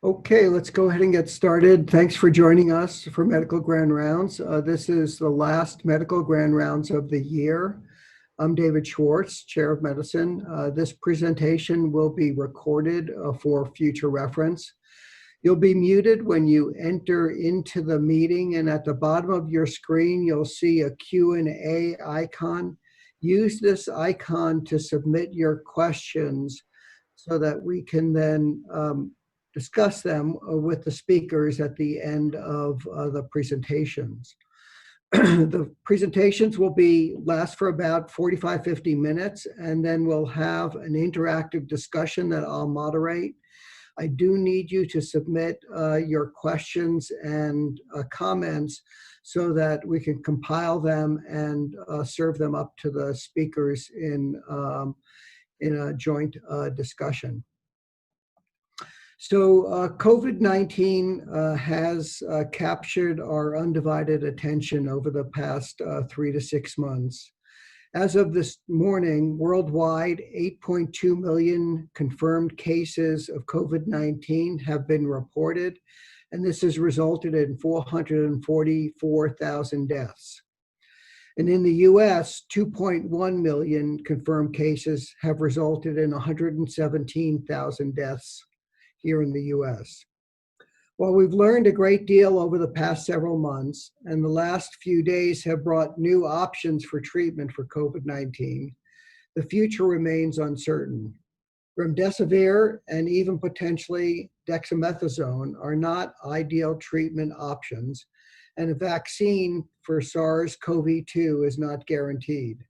Okay, let's go ahead and get started. Thanks for joining us for Medical Grand Rounds. This is the last Medical Grand Rounds of the year. I'm David Schwartz, Chair of Medicine. This presentation will be recorded for future reference. You'll be muted when you enter into the meeting, and at the bottom of your screen, you'll see a Q&A icon. Use this icon to submit your questions so that we can then discuss them with the speakers at the end of the presentations. The presentations will last for about 45, 50 minutes, and then we'll have an interactive discussion that I'll moderate. I do need you to submit your questions and comments so that we can compile them and serve them up to the speakers in a joint discussion. So COVID-19 has captured our undivided attention over the past 3 to 6 months. As of this morning, worldwide, 8.2 million confirmed cases of COVID-19 have been reported, and this has resulted in 444,000 deaths. And in the US, 2.1 million confirmed cases have resulted in 117,000 deaths here in the US. While we've learned a great deal over the past several months, and the last few days have brought new options for treatment for COVID-19, the future remains uncertain. Remdesivir and even potentially dexamethasone are not ideal treatment options, and a vaccine for SARS-CoV-2 is not guaranteed.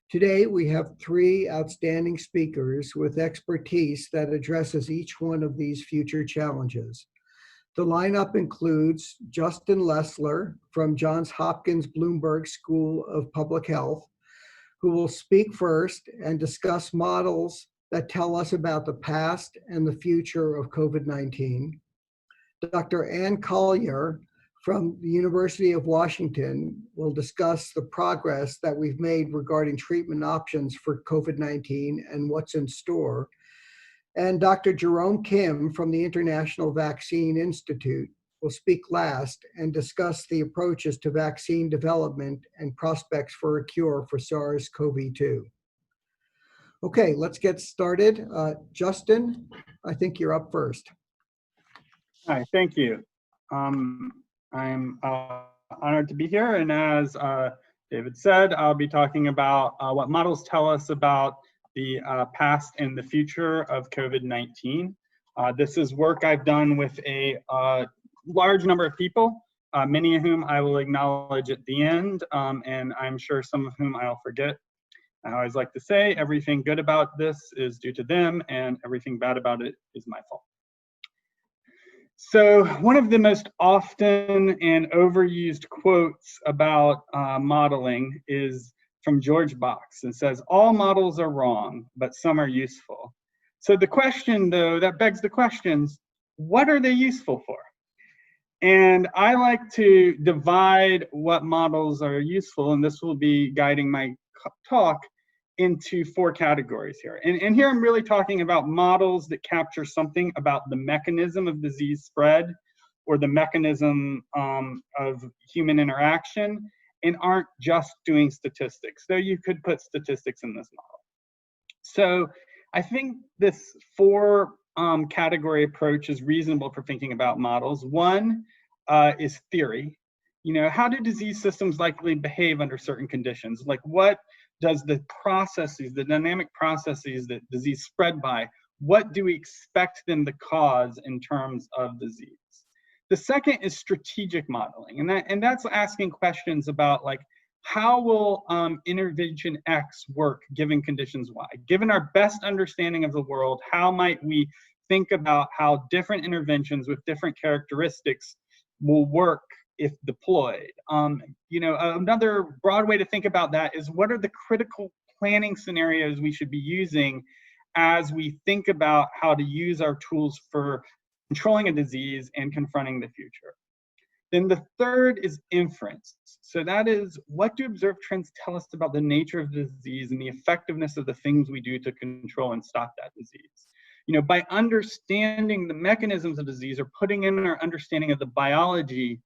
Today, we have 3 outstanding speakers with expertise that addresses each one of these future challenges. The lineup includes Justin Lessler from Johns Hopkins Bloomberg School of Public Health, who will speak first and discuss models that tell us about the past and the future of COVID-19. Dr. Ann Collier from the University of Washington will discuss the progress that we've made regarding treatment options for COVID-19 and what's in store. And Dr. Jerome Kim from the International Vaccine Institute will speak last and discuss the approaches to vaccine development and prospects for a cure for SARS-CoV-2. Okay, let's get started. Justin, I think you're up first. Hi, thank you. I'm honored to be here, and as David said, I'll be talking about what models tell us about the past and the future of COVID-19. This is work I've done with a large number of people, many of whom I will acknowledge at the end, and I'm sure some of whom I'll forget. I always like to say everything good about this is due to them, and everything bad about it is my fault. So one of the most often and overused quotes about modeling is from George Box, and says, "All models are wrong, but some are useful." So the question, though, that begs the questions, what are they useful for? And I like to divide what models are useful, and this will be guiding my talk, into 4 categories here. And here I'm really talking about models that capture something about the mechanism of disease spread or the mechanism of human interaction and aren't just doing statistics, though you could put statistics in this model. So I think this 4 category approach is reasonable for thinking about models. One is theory. You know, how do disease systems likely behave under certain conditions? Like, what does the processes, the dynamic processes that disease spread by, what do we expect them to cause in terms of disease? The second is strategic modeling, and that's asking questions about, like, how will intervention X work given conditions Y? Given our best understanding of the world, how might we think about how different interventions with different characteristics will work if deployed? You know, another broad way to think about that is, what are the critical planning scenarios we should be using as we think about how to use our tools for controlling a disease and confronting the future? Then the third is inference. So that is, what do observed trends tell us about the nature of the disease and the effectiveness of the things we do to control and stop that disease? By understanding the mechanisms of disease or putting in our understanding of the biology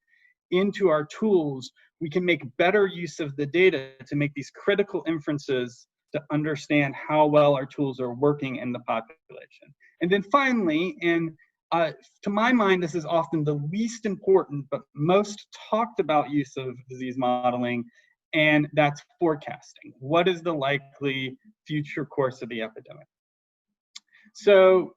into our tools, we can make better use of the data to make these critical inferences to understand how well our tools are working in the population. And then finally, and to my mind, this is often the least important but most talked about use of disease modeling, and that's forecasting. What is the likely future course of the epidemic? So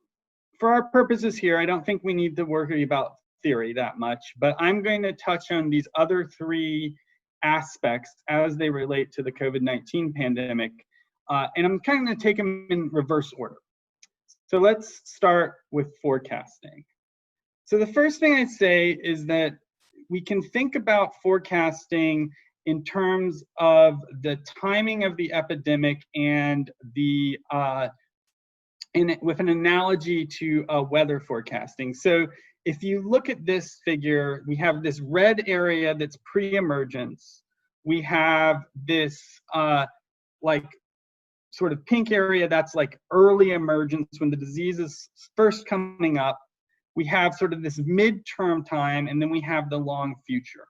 for our purposes here, I don't think we need to worry about theory that much, but I'm going to touch on these other three aspects as they relate to the COVID-19 pandemic, and I'm kind of going to take them in reverse order. So let's start with forecasting. So the first thing I'd say is that we can think about forecasting in terms of the timing of the epidemic and the with an analogy to weather forecasting. So if you look at this figure, we have this red area that's pre-emergence. We have this like sort of pink area that's like early emergence when the disease is first coming up. We have sort of this midterm time, and then we have the long future.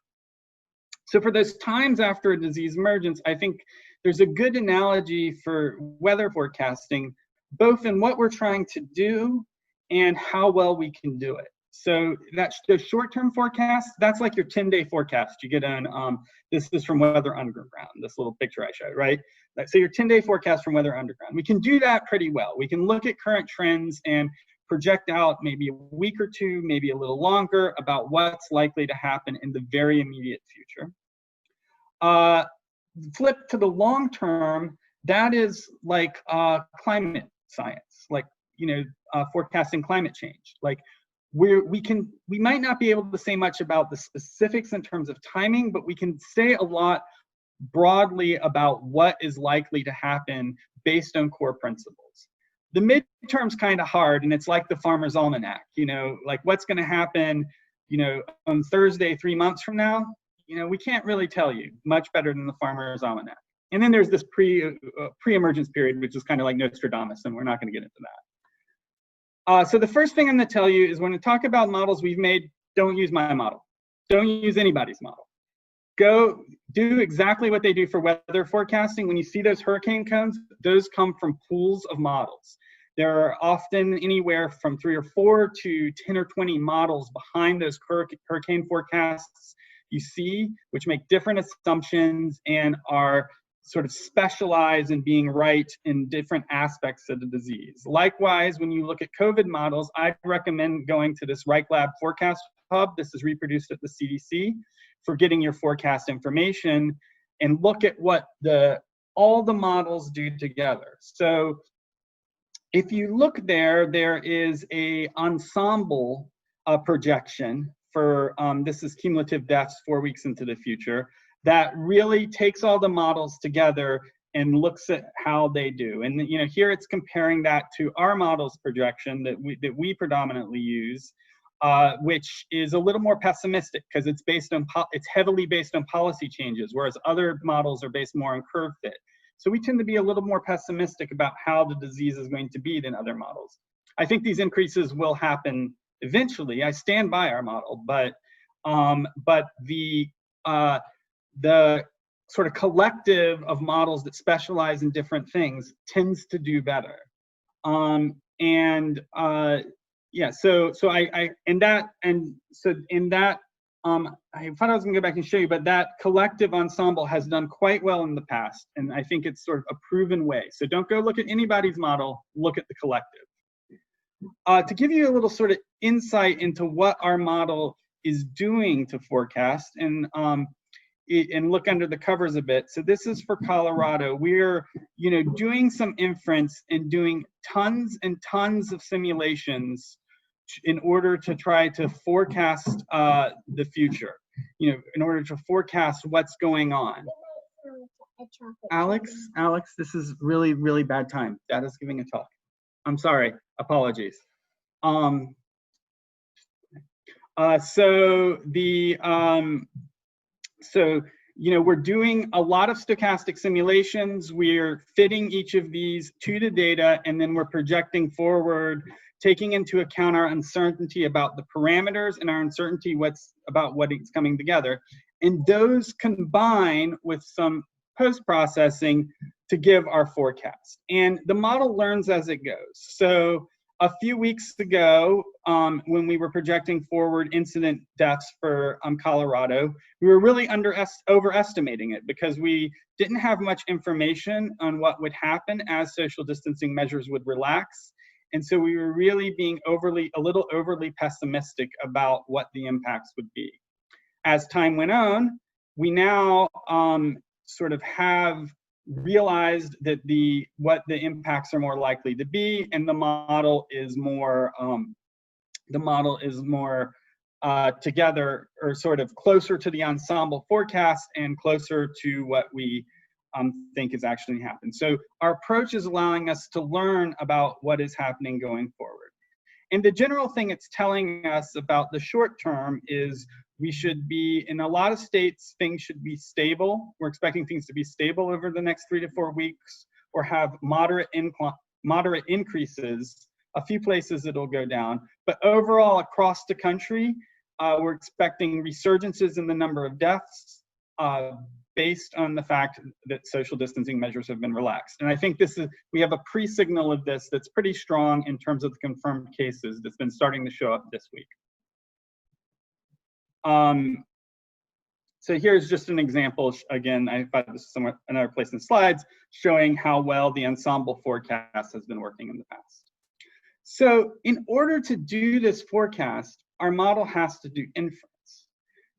So for those times after a disease emergence, I think there's a good analogy for weather forecasting, both in what we're trying to do and how well we can do it. So that's the short-term forecast. That's like your 10-day forecast you get on, this is from Weather Underground, this little picture I showed, right? So your 10-day forecast from Weather Underground. We can do that pretty well. We can look at current trends and project out maybe a week or two, maybe a little longer, about what's likely to happen in the very immediate future. Flip to the long term, that is like climate science, like forecasting climate change. Like we might not be able to say much about the specifics in terms of timing, but we can say a lot broadly about what is likely to happen based on core principles. The midterm's kind of hard, and it's like the Farmer's Almanac, like what's going to happen, on Thursday 3 months from now, we can't really tell you much better than the Farmer's Almanac. And then there's this pre-emergence period, which is kind of like Nostradamus, and we're not going to get into that. So the first thing I'm going to tell you is when we talk about models we've made, don't use my model. Don't use anybody's model. Go do exactly what they do for weather forecasting. When you see those hurricane cones, those come from pools of models. There are often anywhere from 3 or 4 to 10 or 20 models behind those hurricane forecasts you see, which make different assumptions and are sort of specialized in being right in different aspects of the disease. Likewise, when you look at COVID models, I'd recommend going to this Reich Lab Forecast Hub. This is reproduced at the CDC for getting your forecast information, and look at what all the models do together. So if you look there is a ensemble projection for, this is cumulative deaths 4 weeks into the future, that really takes all the models together and looks at how they do. And here it's comparing that to our model's projection that we predominantly use, which is a little more pessimistic because it's heavily based on policy changes, whereas other models are based more on curve fit. So we tend to be a little more pessimistic about how the disease is going to be than other models. I think these increases will happen eventually. I stand by our model, but the sort of collective of models that specialize in different things tends to do better. Yeah, so I thought I was gonna go back and show you, but that collective ensemble has done quite well in the past, and I think it's sort of a proven way. So don't go look at anybody's model, look at the collective. To give you a little sort of insight into what our model is doing to forecast, and look under the covers a bit. So this is for Colorado. We're doing some inference and doing tons and tons of simulations in order to try to forecast the future, in order to forecast what's going on. Alex, this is really, really bad time. Dad is giving a talk. I'm sorry, apologies. So we're doing a lot of stochastic simulations. We're fitting each of these to the data, and then we're projecting forward, taking into account our uncertainty about the parameters and our uncertainty about what is coming together. And those combine with some post-processing to give our forecast. And the model learns as it goes. So a few weeks ago, when we were projecting forward incident deaths for Colorado, we were really overestimating it because we didn't have much information on what would happen as social distancing measures would relax. And so we were really being a little overly pessimistic about what the impacts would be. As time went on, we now sort of have realized that what the impacts are more likely to be, and the model is more together, or sort of closer to the ensemble forecast and closer to what we think is actually happening. So our approach is allowing us to learn about what is happening going forward. And the general thing it's telling us about the short term is we should be, in a lot of states, things should be stable. We're expecting things to be stable over the next 3 to 4 weeks, or have moderate increases. A few places it'll go down. But overall, across the country, we're expecting resurgences in the number of deaths based on the fact that social distancing measures have been relaxed. And I think we have a pre-signal of this that's pretty strong in terms of the confirmed cases that's been starting to show up this week. So here's just an example. Again, I thought this is somewhere another place in the slides, showing how well the ensemble forecast has been working in the past. So in order to do this forecast, our model has to do inference.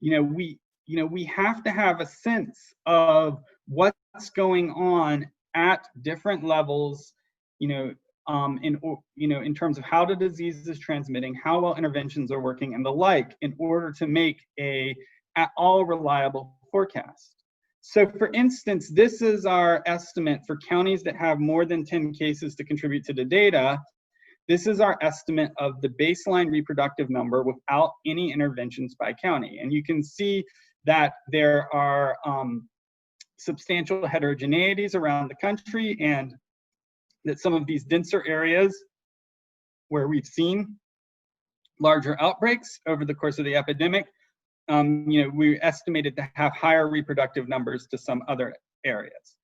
We have to have a sense of what's going on at different levels, in terms of how the disease is transmitting, how well interventions are working, and the like, in order to make a at all reliable forecast. So for instance, this is our estimate for counties that have more than 10 cases to contribute to the data. This is our estimate of the baseline reproductive number without any interventions by county. And you can see that there are substantial heterogeneities around the country, and that some of these denser areas where we've seen larger outbreaks over the course of the epidemic, we estimated to have higher reproductive numbers to some other areas.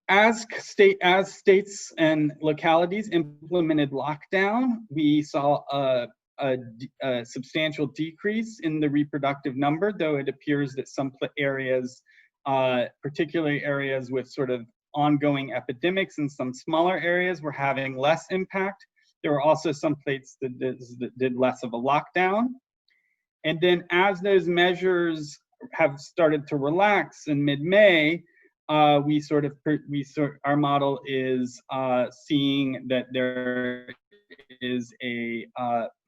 As states and localities implemented lockdown, we saw a substantial decrease in the reproductive number, though it appears that some areas, particularly areas with sort of ongoing epidemics, and some smaller areas were having less impact. There were also some places that did less of a lockdown. And then as those measures have started to relax in mid-May, our model is seeing that there is a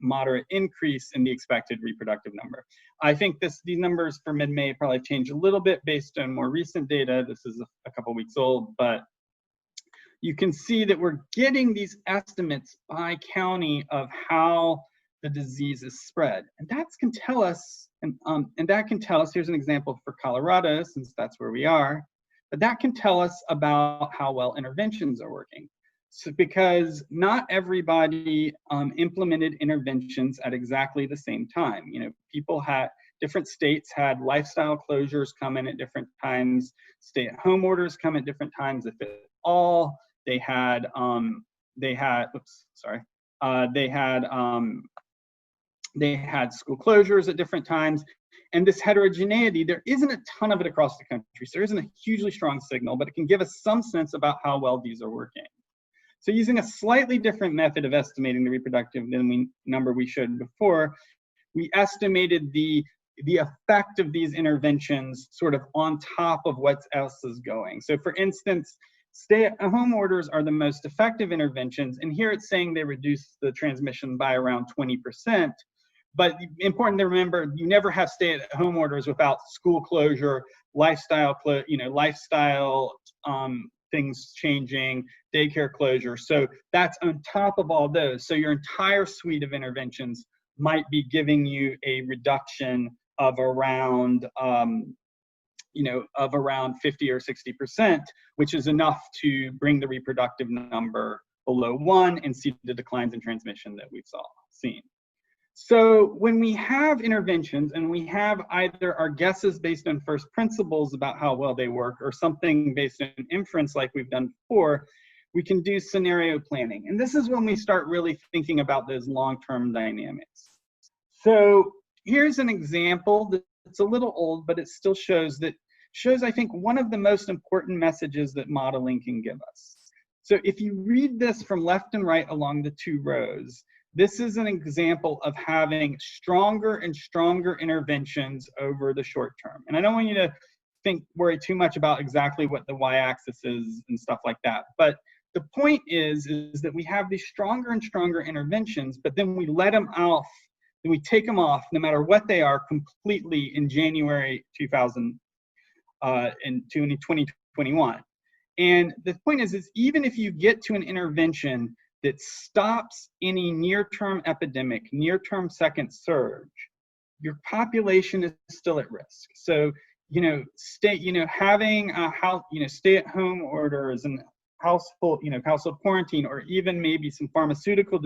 moderate increase in the expected reproductive number. I think these numbers for mid-May probably change a little bit based on more recent data. This is a couple weeks old, but you can see that we're getting these estimates by county of how the disease is spread. And that can tell us, here's an example for Colorado, since that's where we are, but that can tell us about how well interventions are working. So, because not everybody implemented interventions at exactly the same time. Different states had lifestyle closures come in at different times, stay-at-home orders come at different times, if at all. They had school closures at different times. And this heterogeneity, there isn't a ton of it across the country. So there isn't a hugely strong signal, but it can give us some sense about how well these are working. So using a slightly different method of estimating the reproductive number we showed before, we estimated the effect of these interventions sort of on top of what else is going. So for instance, stay-at-home orders are the most effective interventions, and here it's saying they reduce the transmission by around 20%. But important to remember, you never have stay-at-home orders without school closure, lifestyle things changing, daycare closure. So that's on top of all those. So your entire suite of interventions might be giving you a reduction of around of around 50 or 60%, which is enough to bring the reproductive number below 1 and see the declines in transmission that we've seen. So when we have interventions and we have either our guesses based on first principles about how well they work or something based on inference like we've done before, we can do scenario planning. And this is when we start really thinking about those long-term dynamics. So here's an example that's a little old, but it still shows, I think, one of the most important messages that modeling can give us. So if you read this from left and right along the two rows, this is an example of having stronger and stronger interventions over the short term. And I don't want you to worry too much about exactly what the y-axis is and stuff like that. But the point is that we have these stronger and stronger interventions, but then we let them off, and we take them off, no matter what they are, completely in January 2021. And the point is even if you get to an intervention that stops any near-term epidemic, near-term second surge, your population is still at risk. So, having stay-at-home orders and household quarantine, or even maybe some pharmaceutical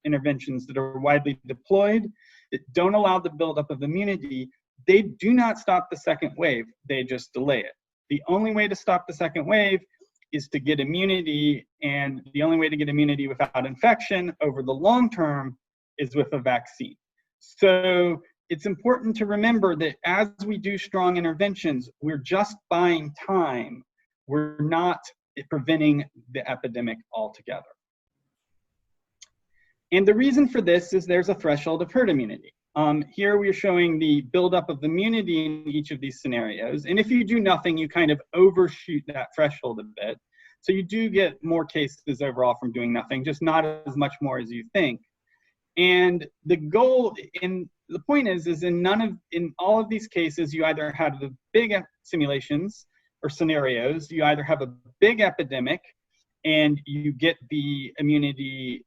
interventions that are widely deployed that don't allow the buildup of immunity, they do not stop the second wave. They just delay it. The only way to stop the second wave is to get immunity, and the only way to get immunity without infection over the long term is with a vaccine. So it's important to remember that as we do strong interventions, we're just buying time. We're not preventing the epidemic altogether. And the reason for this is there's a threshold of herd immunity. Here we're showing the buildup of immunity in each of these scenarios. And if you do nothing, you kind of overshoot that threshold a bit. So you do get more cases overall from doing nothing, just not as much more as you think. And the goal, and the point is in all of these cases, you either have the big simulations or scenarios, you either have a big epidemic and you get the immunity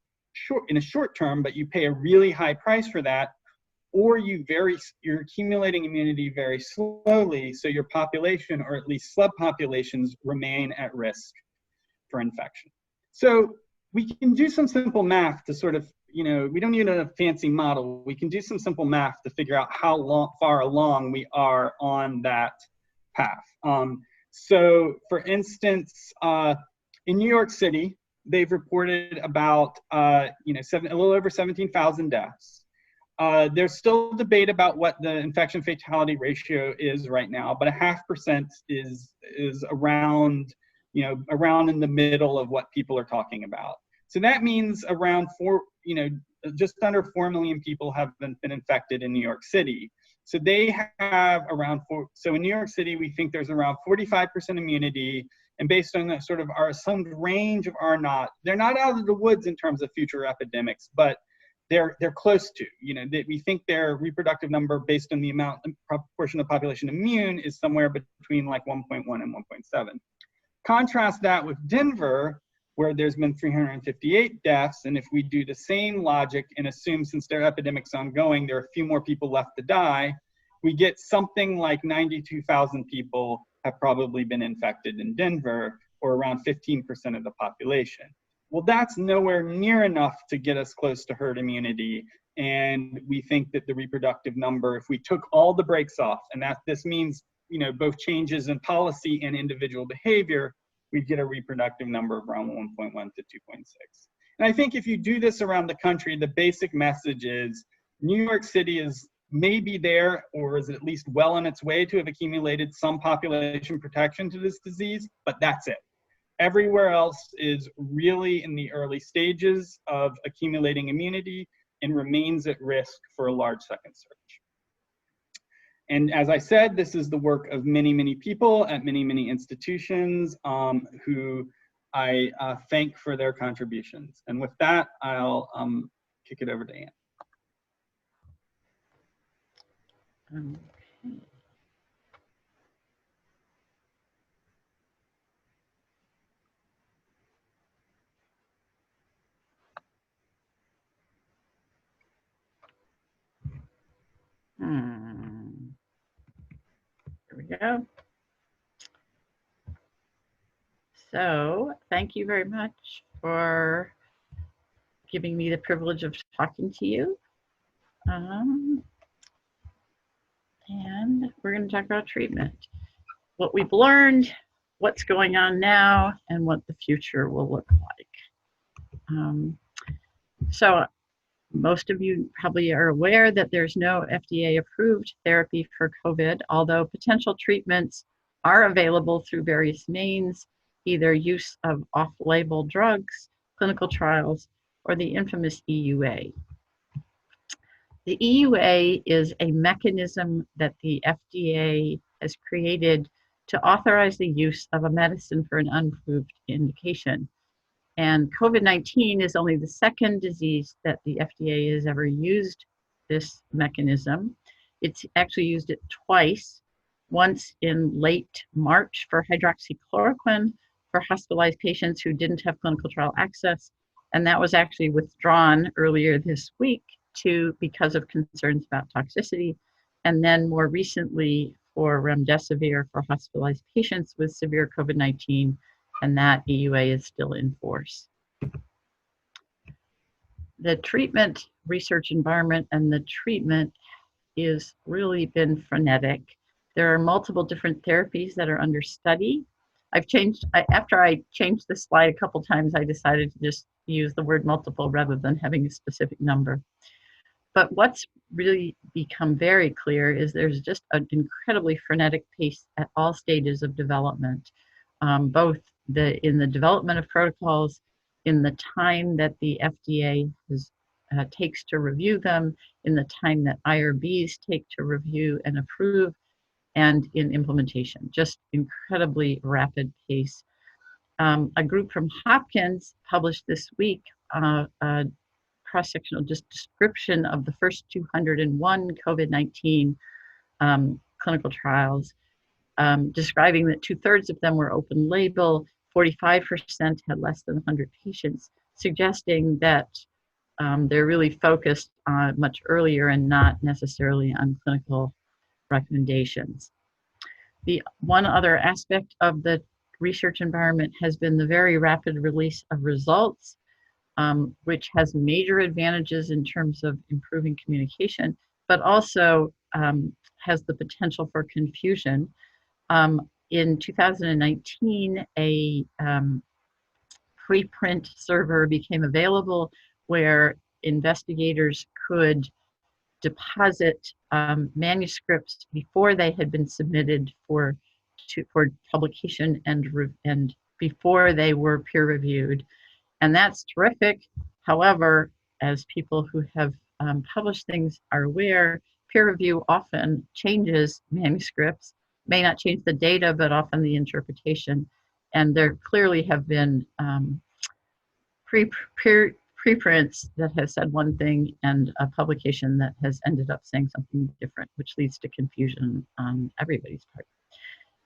in a short term, but you pay a really high price for that, or you're accumulating immunity very slowly, so your population, or at least subpopulations, remain at risk for infection. So we can do some simple math to sort of, we don't need a fancy model. We can do some simple math to figure out how far along we are on that path. So for instance, in New York City, they've reported about a little over 17,000 deaths. There's still debate about what the infection fatality ratio is right now, but 0.5% is around, around in the middle of what people are talking about. So that means around just under 4 million people have been infected in New York City. So they have around so in New York City, we think there's around 45% immunity, and based on the sort of our assumed range of they're not out of the woods in terms of future epidemics, but they're close to, we think their reproductive number based on the proportion of the population immune is somewhere between like 1.1 and 1.7. Contrast that with Denver, where there's been 358 deaths, and if we do the same logic and assume since their epidemic's ongoing, there are a few more people left to die, we get something like 92,000 people have probably been infected in Denver, or around 15% of the population. Well, that's nowhere near enough to get us close to herd immunity. And we think that the reproductive number, if we took all the brakes off, and this means, both changes in policy and individual behavior, we'd get a reproductive number of around 1.1 to 2.6. And I think if you do this around the country, the basic message is New York City is maybe there, or is at least well on its way to have accumulated some population protection to this disease, but that's it. Everywhere else is really in the early stages of accumulating immunity and remains at risk for a large second surge. And as I said, this is the work of many, many people at many, many institutions who I thank for their contributions. And with that, I'll kick it over to Anne. Okay. Here we go. So thank you very much for giving me the privilege of talking to you. And we're going to talk about treatment, what we've learned, what's going on now, and what the future will look like. So most of you probably are aware that there's no FDA-approved therapy for COVID, although potential treatments are available through various means, either use of off-label drugs, clinical trials, or the infamous EUA. The EUA is a mechanism that the FDA has created to authorize the use of a medicine for an unapproved indication. And COVID-19 is only the second disease that the FDA has ever used this mechanism. It's actually used it twice, once in late March for hydroxychloroquine for hospitalized patients who didn't have clinical trial access. And that was actually withdrawn earlier this week because of concerns about toxicity. And then more recently for remdesivir for hospitalized patients with severe COVID-19, and that EUA is still in force. The treatment research environment and the treatment is really been frenetic. There are multiple different therapies that are under study. After I changed the slide a couple times, I decided to just use the word multiple rather than having a specific number. But what's really become very clear is there's just an incredibly frenetic pace at all stages of development, both in the development of protocols, in the time that the FDA takes to review them, in the time that IRBs take to review and approve, and in implementation. Just incredibly rapid pace. A group from Hopkins published this week a cross-sectional description of the first 201 COVID-19 clinical trials, describing that 2/3 of them were open label, 45% had less than 100 patients, suggesting that they're really focused on much earlier and not necessarily on clinical recommendations. The one other aspect of the research environment has been the very rapid release of results, which has major advantages in terms of improving communication, but also has the potential for confusion. In 2019, a preprint server became available where investigators could deposit manuscripts before they had been submitted for publication and before they were peer reviewed. And that's terrific. However, as people who have published things are aware, peer review often changes manuscripts, may not change the data, but often the interpretation. And there clearly have been preprints that have said one thing and a publication that has ended up saying something different, which leads to confusion on everybody's part.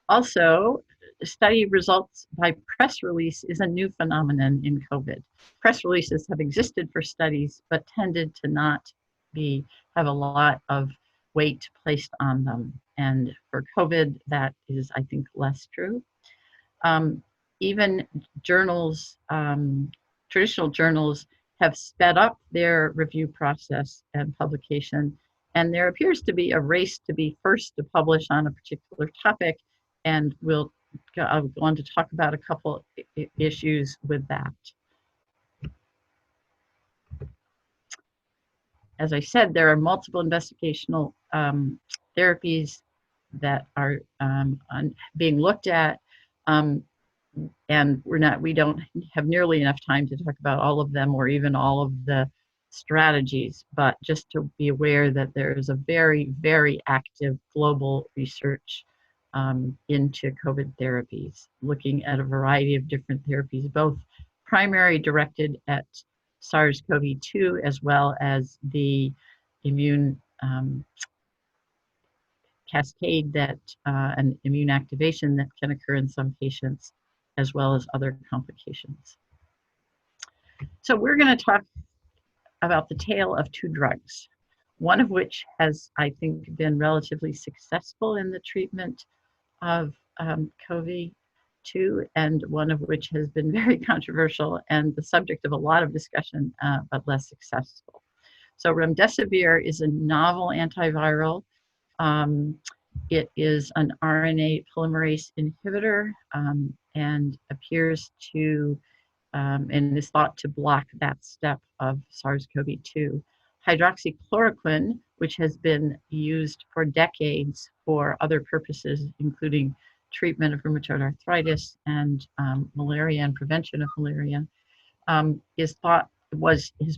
Also, study results by press release is a new phenomenon in COVID. Press releases have existed for studies, but tended to not have a lot of weight placed on them. And for COVID, that is, I think, less true. Even journals, traditional journals, have sped up their review process and publication. And there appears to be a race to be first to publish on a particular topic. And I'll go on to talk about a couple issues with that. As I said, there are multiple investigational therapies that are being looked at, and we don't have nearly enough time to talk about all of them or even all of the strategies, but just to be aware that there is a very, very active global research into COVID therapies, looking at a variety of different therapies, both primary directed at SARS-CoV-2 as well as the immune cascade and immune activation that can occur in some patients, as well as other complications. So we're going to talk about the tale of two drugs, one of which has, I think, been relatively successful in the treatment of COVID, two, and one of which has been very controversial and the subject of a lot of discussion, but less successful. So remdesivir is a novel antiviral. It is an RNA polymerase inhibitor and appears to and is thought to block that step of SARS-CoV-2. Hydroxychloroquine, which has been used for decades for other purposes, including treatment of rheumatoid arthritis and malaria and prevention of malaria, has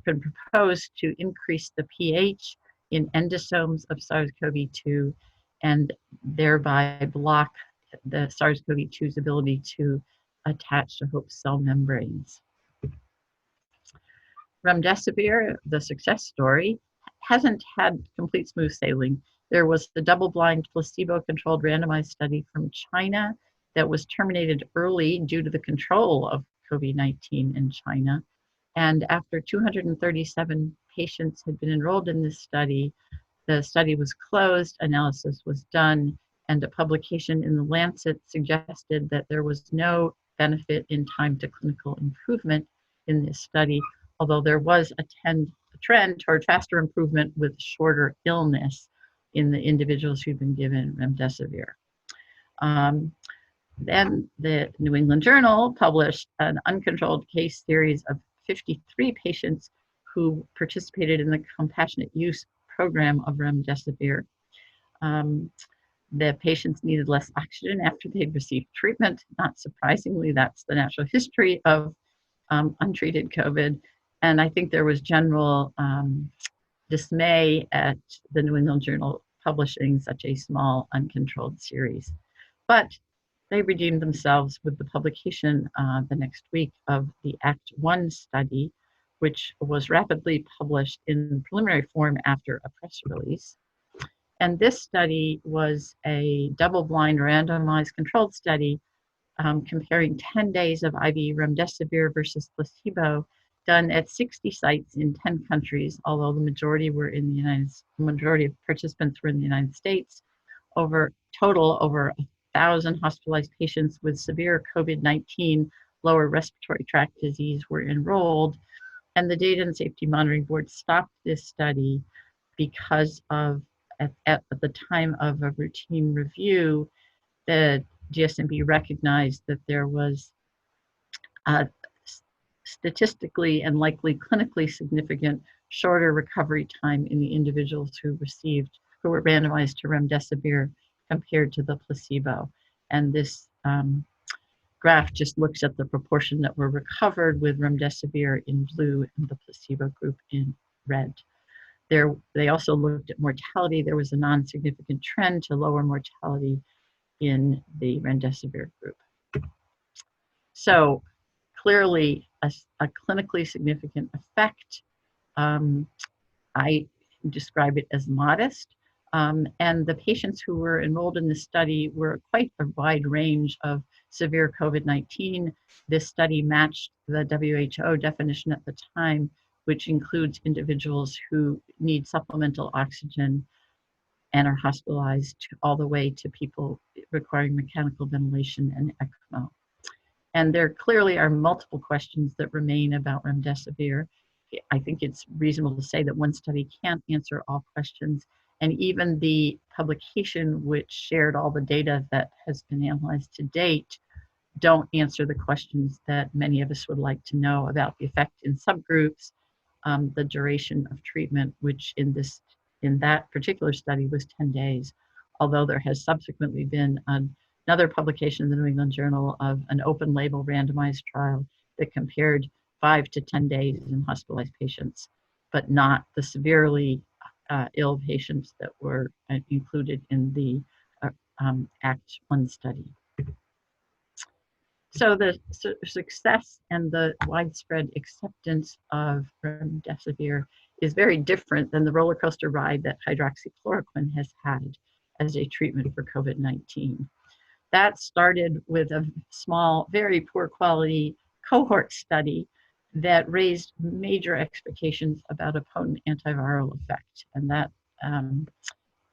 been proposed to increase the pH in endosomes of SARS-CoV-2 and thereby block the SARS-CoV-2's ability to attach to host cell membranes. Remdesivir, the success story, hasn't had complete smooth sailing. There was the double-blind placebo-controlled randomized study from China that was terminated early due to the control of COVID-19 in China. And after 237 patients had been enrolled in this study, the study was closed, analysis was done, and a publication in The Lancet suggested that there was no benefit in time to clinical improvement in this study, although there was a trend toward faster improvement with shorter illness in the individuals who'd been given remdesivir. Then the New England Journal published an uncontrolled case series of 53 patients who participated in the compassionate use program of remdesivir. The patients needed less oxygen after they'd received treatment. Not surprisingly, that's the natural history of untreated COVID. And I think there was general dismay at the New England Journal publishing such a small, uncontrolled series. But they redeemed themselves with the publication the next week of the Act 1 study, which was rapidly published in preliminary form after a press release. And this study was a double-blind randomized controlled study comparing 10 days of IV remdesivir versus placebo done at 60 sites in 10 countries, although the majority of participants were in the United States. Over 1,000 hospitalized patients with severe COVID-19 lower respiratory tract disease were enrolled, and the Data and Safety Monitoring Board stopped this study because of, at the time of a routine review, the DSMB recognized that there was a statistically and likely clinically significant shorter recovery time in the individuals who were randomized to remdesivir compared to the placebo. And this graph just looks at the proportion that were recovered with remdesivir in blue and the placebo group in red. They also looked at mortality. There was a non-significant trend to lower mortality in the remdesivir group. So clearly a clinically significant effect. I describe it as modest. And the patients who were enrolled in this study were quite a wide range of severe COVID-19. This study matched the WHO definition at the time, which includes individuals who need supplemental oxygen and are hospitalized all the way to people requiring mechanical ventilation and ECMO. And there clearly are multiple questions that remain about remdesivir. I think it's reasonable to say that one study can't answer all questions. And even the publication which shared all the data that has been analyzed to date don't answer the questions that many of us would like to know about the effect in subgroups, the duration of treatment, which in that particular study was 10 days, although there has subsequently been another publication in the New England Journal of an open label randomized trial that compared 5 to 10 days in hospitalized patients, but not the severely ill patients that were included in the Act 1 study. So the success and the widespread acceptance of remdesivir is very different than the roller coaster ride that hydroxychloroquine has had as a treatment for COVID-19. That started with a small, very poor quality cohort study that raised major expectations about a potent antiviral effect. And that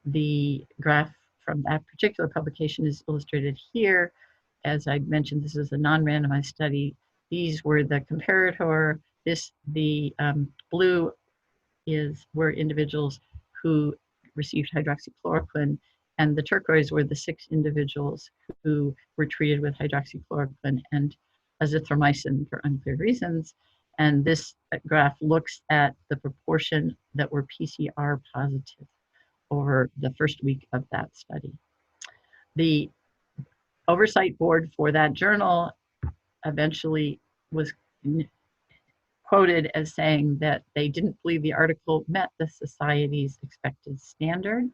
the graph from that particular publication is illustrated here. as I mentioned, this is a non-randomized study. These were the comparator. The blue were individuals who received hydroxychloroquine, and the turquoise were the 6 individuals who were treated with hydroxychloroquine and azithromycin for unclear reasons. And this graph looks at the proportion that were PCR positive over the first week of that study. The oversight board for that journal eventually was quoted as saying that they didn't believe the article met the society's expected standard.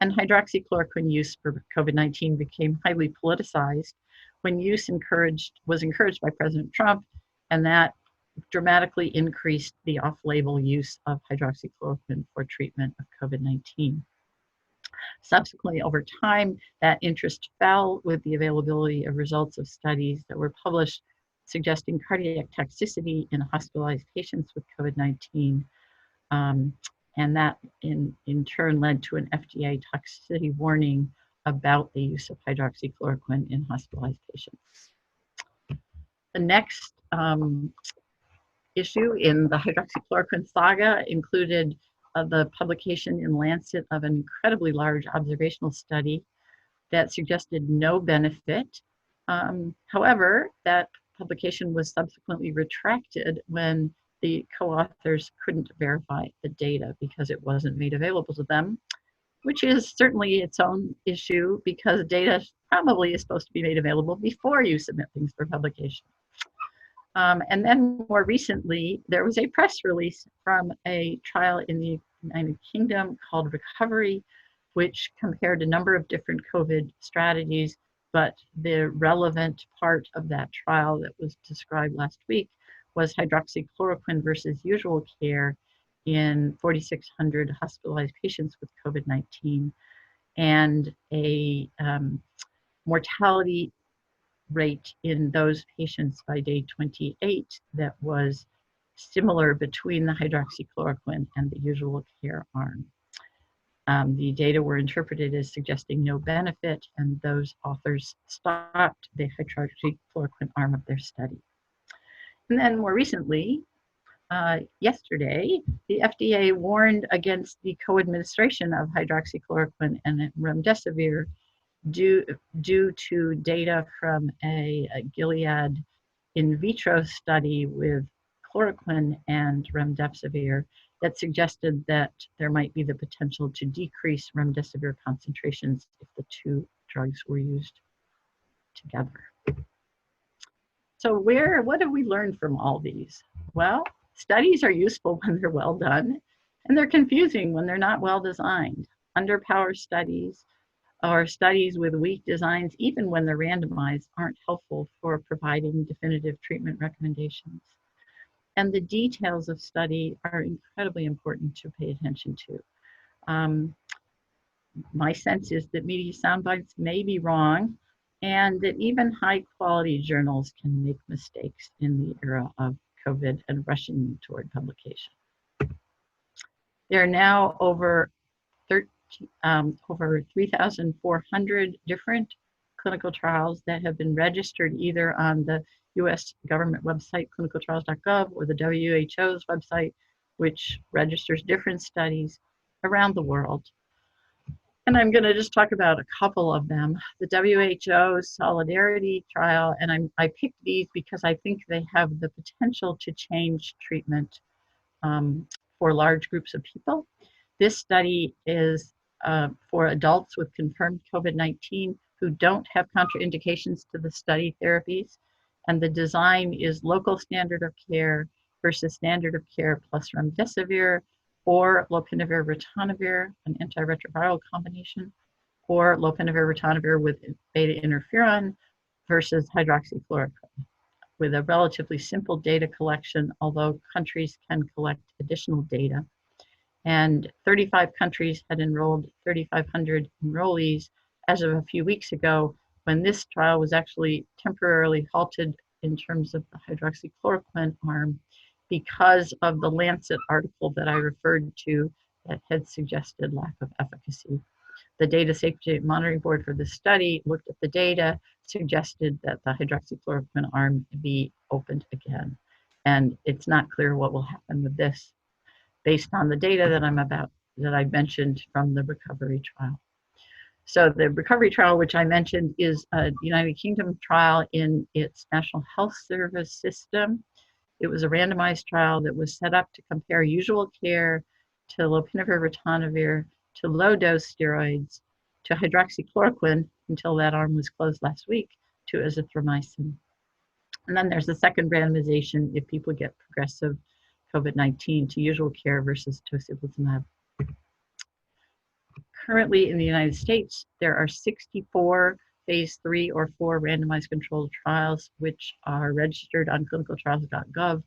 And hydroxychloroquine use for COVID-19 became highly politicized when use was encouraged by President Trump, and that dramatically increased the off-label use of hydroxychloroquine for treatment of COVID-19. Subsequently, over time, that interest fell with the availability of results of studies that were published suggesting cardiac toxicity in hospitalized patients with COVID-19. And that in turn led to an FDA toxicity warning about the use of hydroxychloroquine in hospitalized patients. The next issue in the hydroxychloroquine saga included the publication in Lancet of an incredibly large observational study that suggested no benefit. However, that publication was subsequently retracted when the co-authors couldn't verify the data because it wasn't made available to them, which is certainly its own issue because data probably is supposed to be made available before you submit things for publication. And then more recently, there was a press release from a trial in the United Kingdom called Recovery, which compared a number of different COVID strategies, but the relevant part of that trial that was described last week was hydroxychloroquine versus usual care in 4,600 hospitalized patients with COVID-19, and a mortality rate in those patients by day 28 that was similar between the hydroxychloroquine and the usual care arm. The data were interpreted as suggesting no benefit, and those authors stopped the hydroxychloroquine arm of their study. And then more recently, yesterday, the FDA warned against the co-administration of hydroxychloroquine and remdesivir due to data from a Gilead in vitro study with chloroquine and remdesivir that suggested that there might be the potential to decrease remdesivir concentrations if the two drugs were used together. So what have we learned from all these? Well, studies are useful when they're well done, and they're confusing when they're not well designed. Underpowered studies or studies with weak designs, even when they're randomized, aren't helpful for providing definitive treatment recommendations. And the details of study are incredibly important to pay attention to. My sense is that media soundbites may be wrong, and that even high quality journals can make mistakes in the era of COVID and rushing toward publication. There are now over 3,400 different clinical trials that have been registered either on the US government website, clinicaltrials.gov, or the WHO's website, which registers different studies around the world. And I'm going to just talk about a couple of them. The WHO Solidarity trial, and I picked these because I think they have the potential to change treatment for large groups of people. This study is for adults with confirmed COVID-19 who don't have contraindications to the study therapies. And the design is local standard of care versus standard of care plus remdesivir, or lopinavir ritonavir, an antiretroviral combination, or lopinavir ritonavir with beta interferon versus hydroxychloroquine, with a relatively simple data collection, although countries can collect additional data. And 35 countries had enrolled 3,500 enrollees as of a few weeks ago, when this trial was actually temporarily halted in terms of the hydroxychloroquine arm because of the Lancet article that I referred to that had suggested lack of efficacy The Data Safety Monitoring Board for this study looked at the data, suggested that the hydroxychloroquine arm be opened again. And it's not clear what will happen with this based on the data that I mentioned from the recovery trial. So the recovery trial, which I mentioned, is a United Kingdom trial in its National Health Service system. It was a randomized trial that was set up to compare usual care to lopinavir, ritonavir, to low-dose steroids, to hydroxychloroquine until that arm was closed last week, to azithromycin. And then there's a second randomization if people get progressive COVID-19 to usual care versus tocilizumab. Currently in the United States, there are 64 phase 3 or 4 randomized controlled trials, which are registered on clinicaltrials.gov.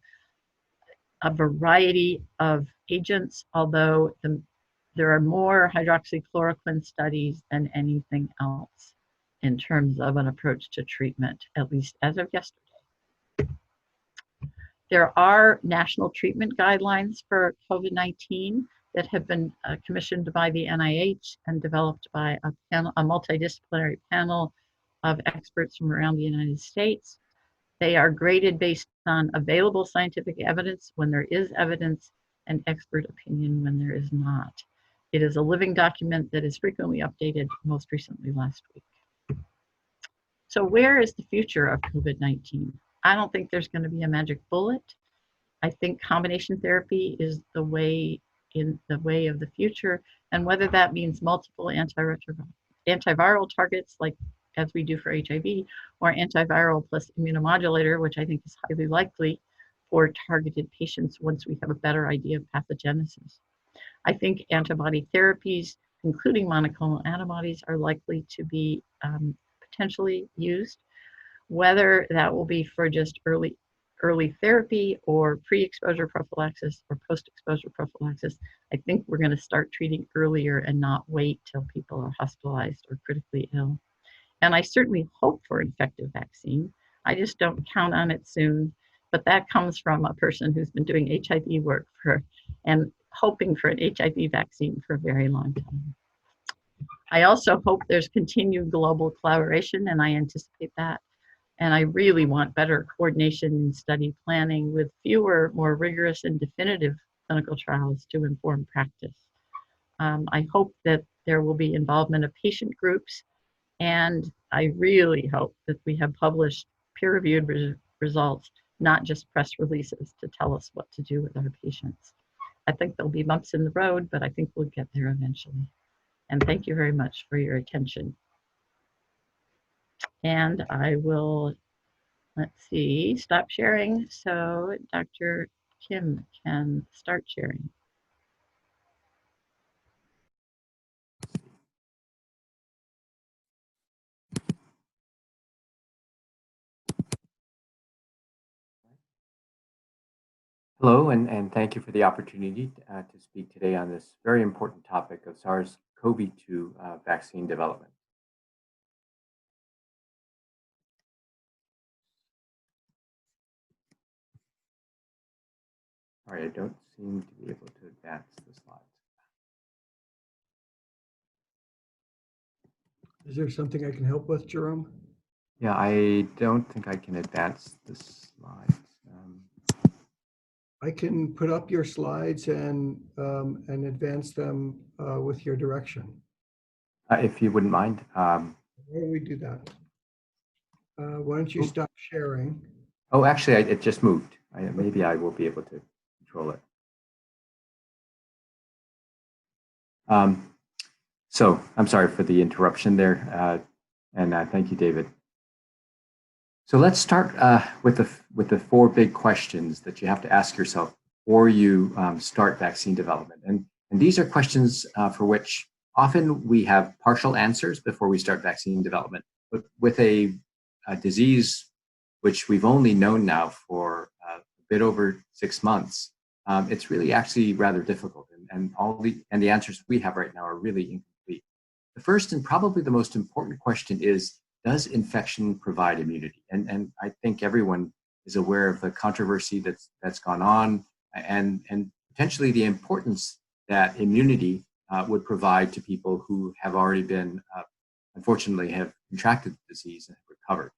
A variety of agents, although there are more hydroxychloroquine studies than anything else in terms of an approach to treatment, at least as of yesterday. There are national treatment guidelines for COVID-19 that have been commissioned by the NIH and developed by a multidisciplinary panel of experts from around the United States. They are graded based on available scientific evidence when there is evidence and expert opinion when there is not. It is a living document that is frequently updated, most recently last week. So where is the future of COVID-19? I don't think there's going to be a magic bullet. I think combination therapy is the way of the future, and whether that means multiple antiviral targets like as we do for HIV, or antiviral plus immunomodulator, which I think is highly likely for targeted patients once we have a better idea of pathogenesis. I think antibody therapies, including monoclonal antibodies, are likely to be potentially used. Whether that will be for just early therapy or pre-exposure prophylaxis or post-exposure prophylaxis, I think we're going to start treating earlier and not wait till people are hospitalized or critically ill. And I certainly hope for an effective vaccine. I just don't count on it soon. But that comes from a person who's been doing HIV work and hoping for an HIV vaccine for a very long time. I also hope there's continued global collaboration, and I anticipate that. And I really want better coordination in study planning with fewer, more rigorous and definitive clinical trials to inform practice. I hope that there will be involvement of patient groups, and I really hope that we have published peer-reviewed results, not just press releases to tell us what to do with our patients. I think there'll be bumps in the road, but I think we'll get there eventually. And thank you very much for your attention. And I will, let's see, stop sharing so Dr. Kim can start sharing. Hello, and thank you for the opportunity to speak today on this very important topic of SARS-CoV-2 vaccine development. All right, I don't seem to be able to advance the slides. Is there something I can help with, Jerome? Yeah, I don't think I can advance the slides. I can put up your slides and advance them with your direction. If you wouldn't mind. Why don't we do that? Why don't you stop sharing? Oh, actually, it just moved. Maybe I will be able to control it. So I'm sorry for the interruption there, and thank you, David. So let's start with the 4 big questions that you have to ask yourself before you start vaccine development. And these are questions for which often we have partial answers before we start vaccine development. But with a disease which we've only known now for a bit over 6 months, it's really actually rather difficult. And the answers we have right now are really incomplete. The first and probably the most important question is, does infection provide immunity? And I think everyone is aware of the controversy that's gone on and potentially the importance that immunity would provide to people who have already been, unfortunately, have contracted the disease and have recovered.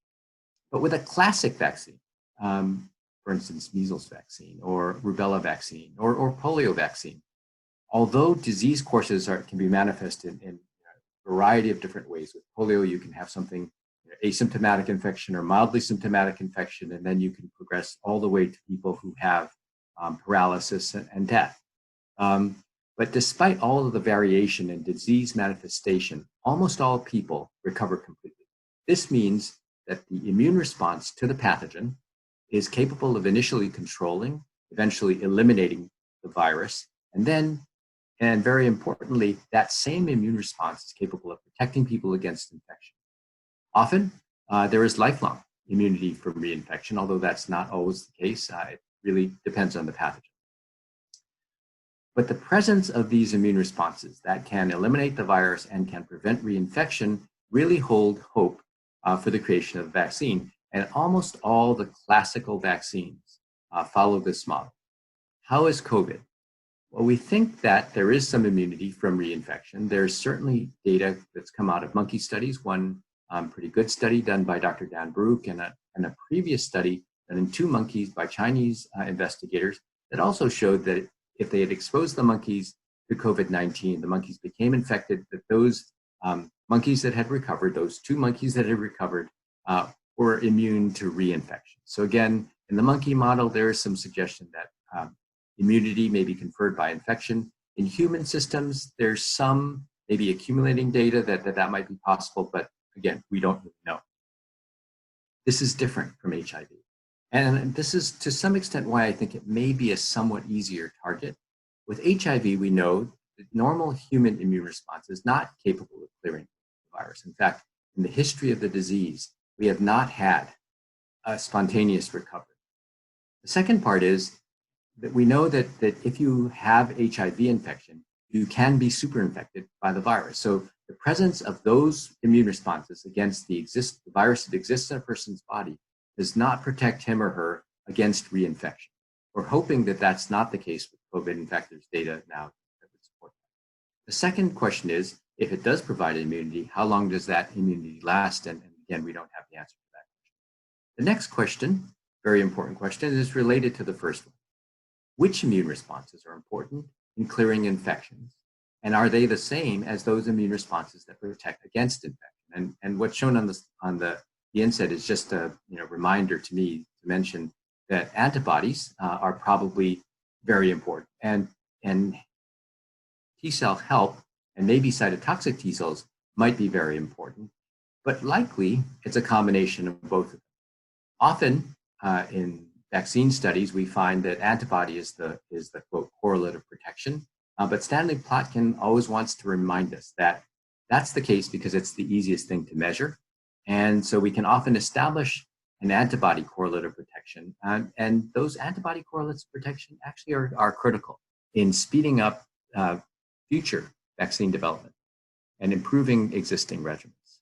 But with a classic vaccine, for instance, measles vaccine or rubella vaccine or polio vaccine, although disease courses can be manifested in a variety of different ways. With polio, you can have something, asymptomatic infection or mildly symptomatic infection, and then you can progress all the way to people who have paralysis and death. But despite all of the variation in disease manifestation, almost all people recover completely. This means that the immune response to the pathogen is capable of initially controlling, eventually eliminating the virus, and then, and very importantly, that same immune response is capable of protecting people against infection. Often, there is lifelong immunity from reinfection, although that's not always the case. It really depends on the pathogen. But the presence of these immune responses that can eliminate the virus and can prevent reinfection really hold hope for the creation of a vaccine. And almost all the classical vaccines follow this model. How is COVID? Well, we think that there is some immunity from reinfection. There's certainly data that's come out of monkey studies, one pretty good study done by Dr. Dan Baruch and a previous study done in 2 monkeys by Chinese investigators that also showed that if they had exposed the monkeys to COVID-19, the monkeys became infected, that those monkeys that had recovered, those 2 monkeys that had recovered, were immune to reinfection. So again, in the monkey model, there is some suggestion that immunity may be conferred by infection. In human systems, there's some maybe accumulating data that might be possible, but again, we don't really know. This is different from HIV. And this is to some extent why I think it may be a somewhat easier target. With HIV, we know that normal human immune response is not capable of clearing the virus. In fact, in the history of the disease, we have not had a spontaneous recovery. The second part is that we know that if you have HIV infection, you can be superinfected by the virus. So the presence of those immune responses against the virus that exists in a person's body does not protect him or her against reinfection. We're hoping that that's not the case with COVID. In fact, there's data now that would support that. The second question is, if it does provide immunity, how long does that immunity last? And again, we don't have the answer to that question. The next question, very important question, is related to the first one. Which immune responses are important in clearing infections? And are they the same as those immune responses that protect against infection? And what's shown on the inset is just a reminder to me to mention that antibodies are probably very important. And T cell help and maybe cytotoxic T cells might be very important, but likely it's a combination of both of them. Often in vaccine studies, we find that antibody is the quote correlate of protection. But Stanley Plotkin always wants to remind us that that's the case because it's the easiest thing to measure. And so we can often establish an antibody correlate of protection. And those antibody correlates of protection actually are critical in speeding up future vaccine development and improving existing regimens.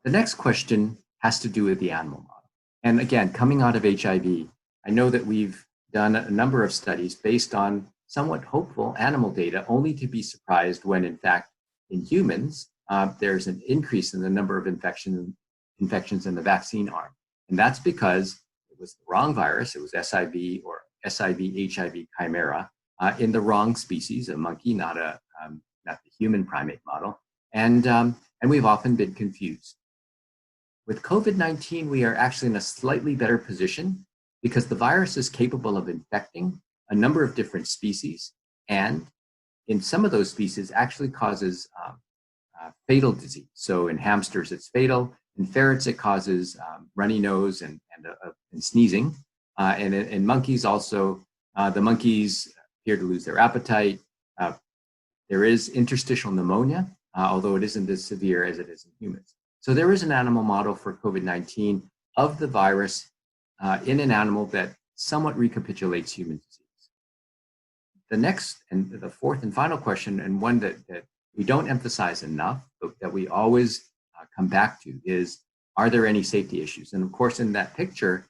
The next question has to do with the animal model. And again, coming out of HIV, I know that we've done a number of studies based on somewhat hopeful animal data, only to be surprised when, in fact, in humans, there's an increase in the number of infections in the vaccine arm. And that's because it was the wrong virus. It was SIV or SIV-HIV chimera in the wrong species, a monkey, not the human primate model. And we've often been confused. With COVID-19, we are actually in a slightly better position because the virus is capable of infecting a number of different species, and in some of those species actually causes fatal disease. So in hamsters, it's fatal. In ferrets, it causes runny nose and sneezing. And in monkeys also, the monkeys appear to lose their appetite. There is interstitial pneumonia, although it isn't as severe as it is in humans. So there is an animal model for COVID-19 of the virus in an animal that somewhat recapitulates human disease. The next and the fourth and final question, and one that we don't emphasize enough, but that we always come back to, is, are there any safety issues? And of course, in that picture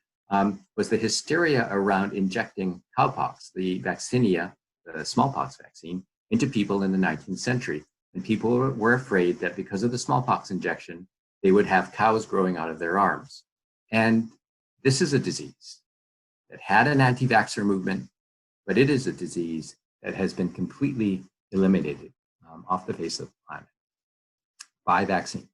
was the hysteria around injecting cowpox, the vaccinia, the smallpox vaccine, into people in the 19th century. And people were afraid that because of the smallpox injection, they would have cows growing out of their arms. And this is a disease that had an anti-vaxxer movement, but it is a disease that has been completely eliminated off the face of the planet by vaccine.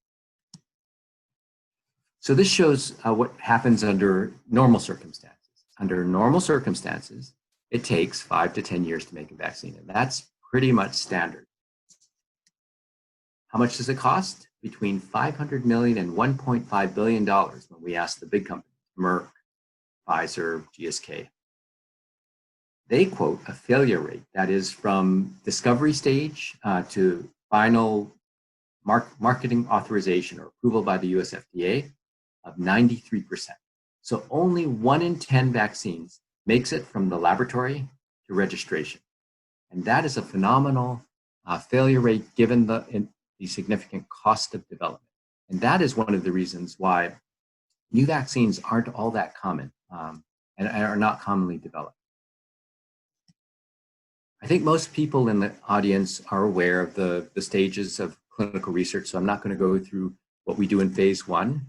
So this shows what happens under normal circumstances. Under normal circumstances, it takes 5 to 10 years to make a vaccine, and that's pretty much standard. How much does it cost? Between $500 million and $1.5 billion when we ask the big companies, Merck, Pfizer, GSK. They quote a failure rate that is from discovery stage to final marketing authorization or approval by the US FDA of 93%. So only 1 in 10 vaccines makes it from the laboratory to registration. And that is a phenomenal failure rate given the significant cost of development. And that is one of the reasons why new vaccines aren't all that common and are not commonly developed. I think most people in the audience are aware of the stages of clinical research, so I'm not going to go through what we do in phase 1,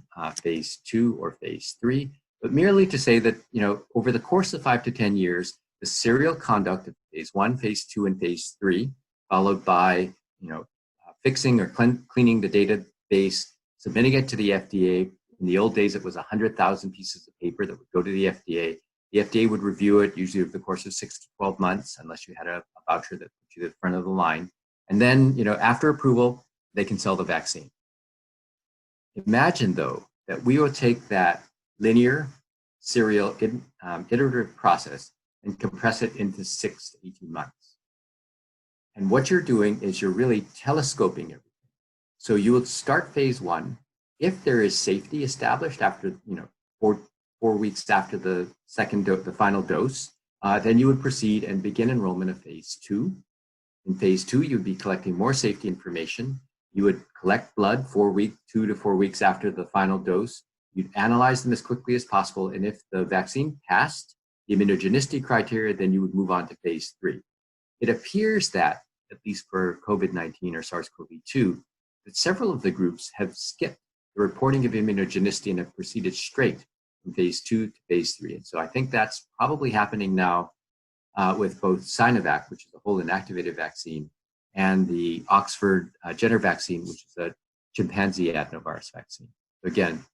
phase 2, or phase 3, but merely to say that, over the course of 5 to 10 years, the serial conduct of phase 1, phase 2, and phase 3, followed by, fixing or cleaning the database, submitting it to the FDA. In the old days, it was 100,000 pieces of paper that would go to the FDA. The FDA would review it usually over the course of 6 to 12 months, unless you had a voucher that put you at the front of the line. And then, after approval, they can sell the vaccine. Imagine, though, that we will take that linear, serial, iterative process and compress it into 6 to 18 months. And what you're doing is you're really telescoping everything. So you would start phase 1. If there is safety established after, 4 weeks after the the final dose, then you would proceed and begin enrollment of phase 2. In phase 2, you'd be collecting more safety information. You would collect blood 2 to 4 weeks after the final dose. You'd analyze them as quickly as possible. And if the vaccine passed the immunogenicity criteria, then you would move on to phase 3. It appears that, at least for COVID-19 or SARS-CoV-2, that several of the groups have skipped the reporting of immunogenicity and have proceeded straight from phase 2 to phase 3. And so I think that's probably happening now with both Sinovac, which is a whole inactivated vaccine, and the Oxford Jenner vaccine, which is a chimpanzee adenovirus vaccine. So again,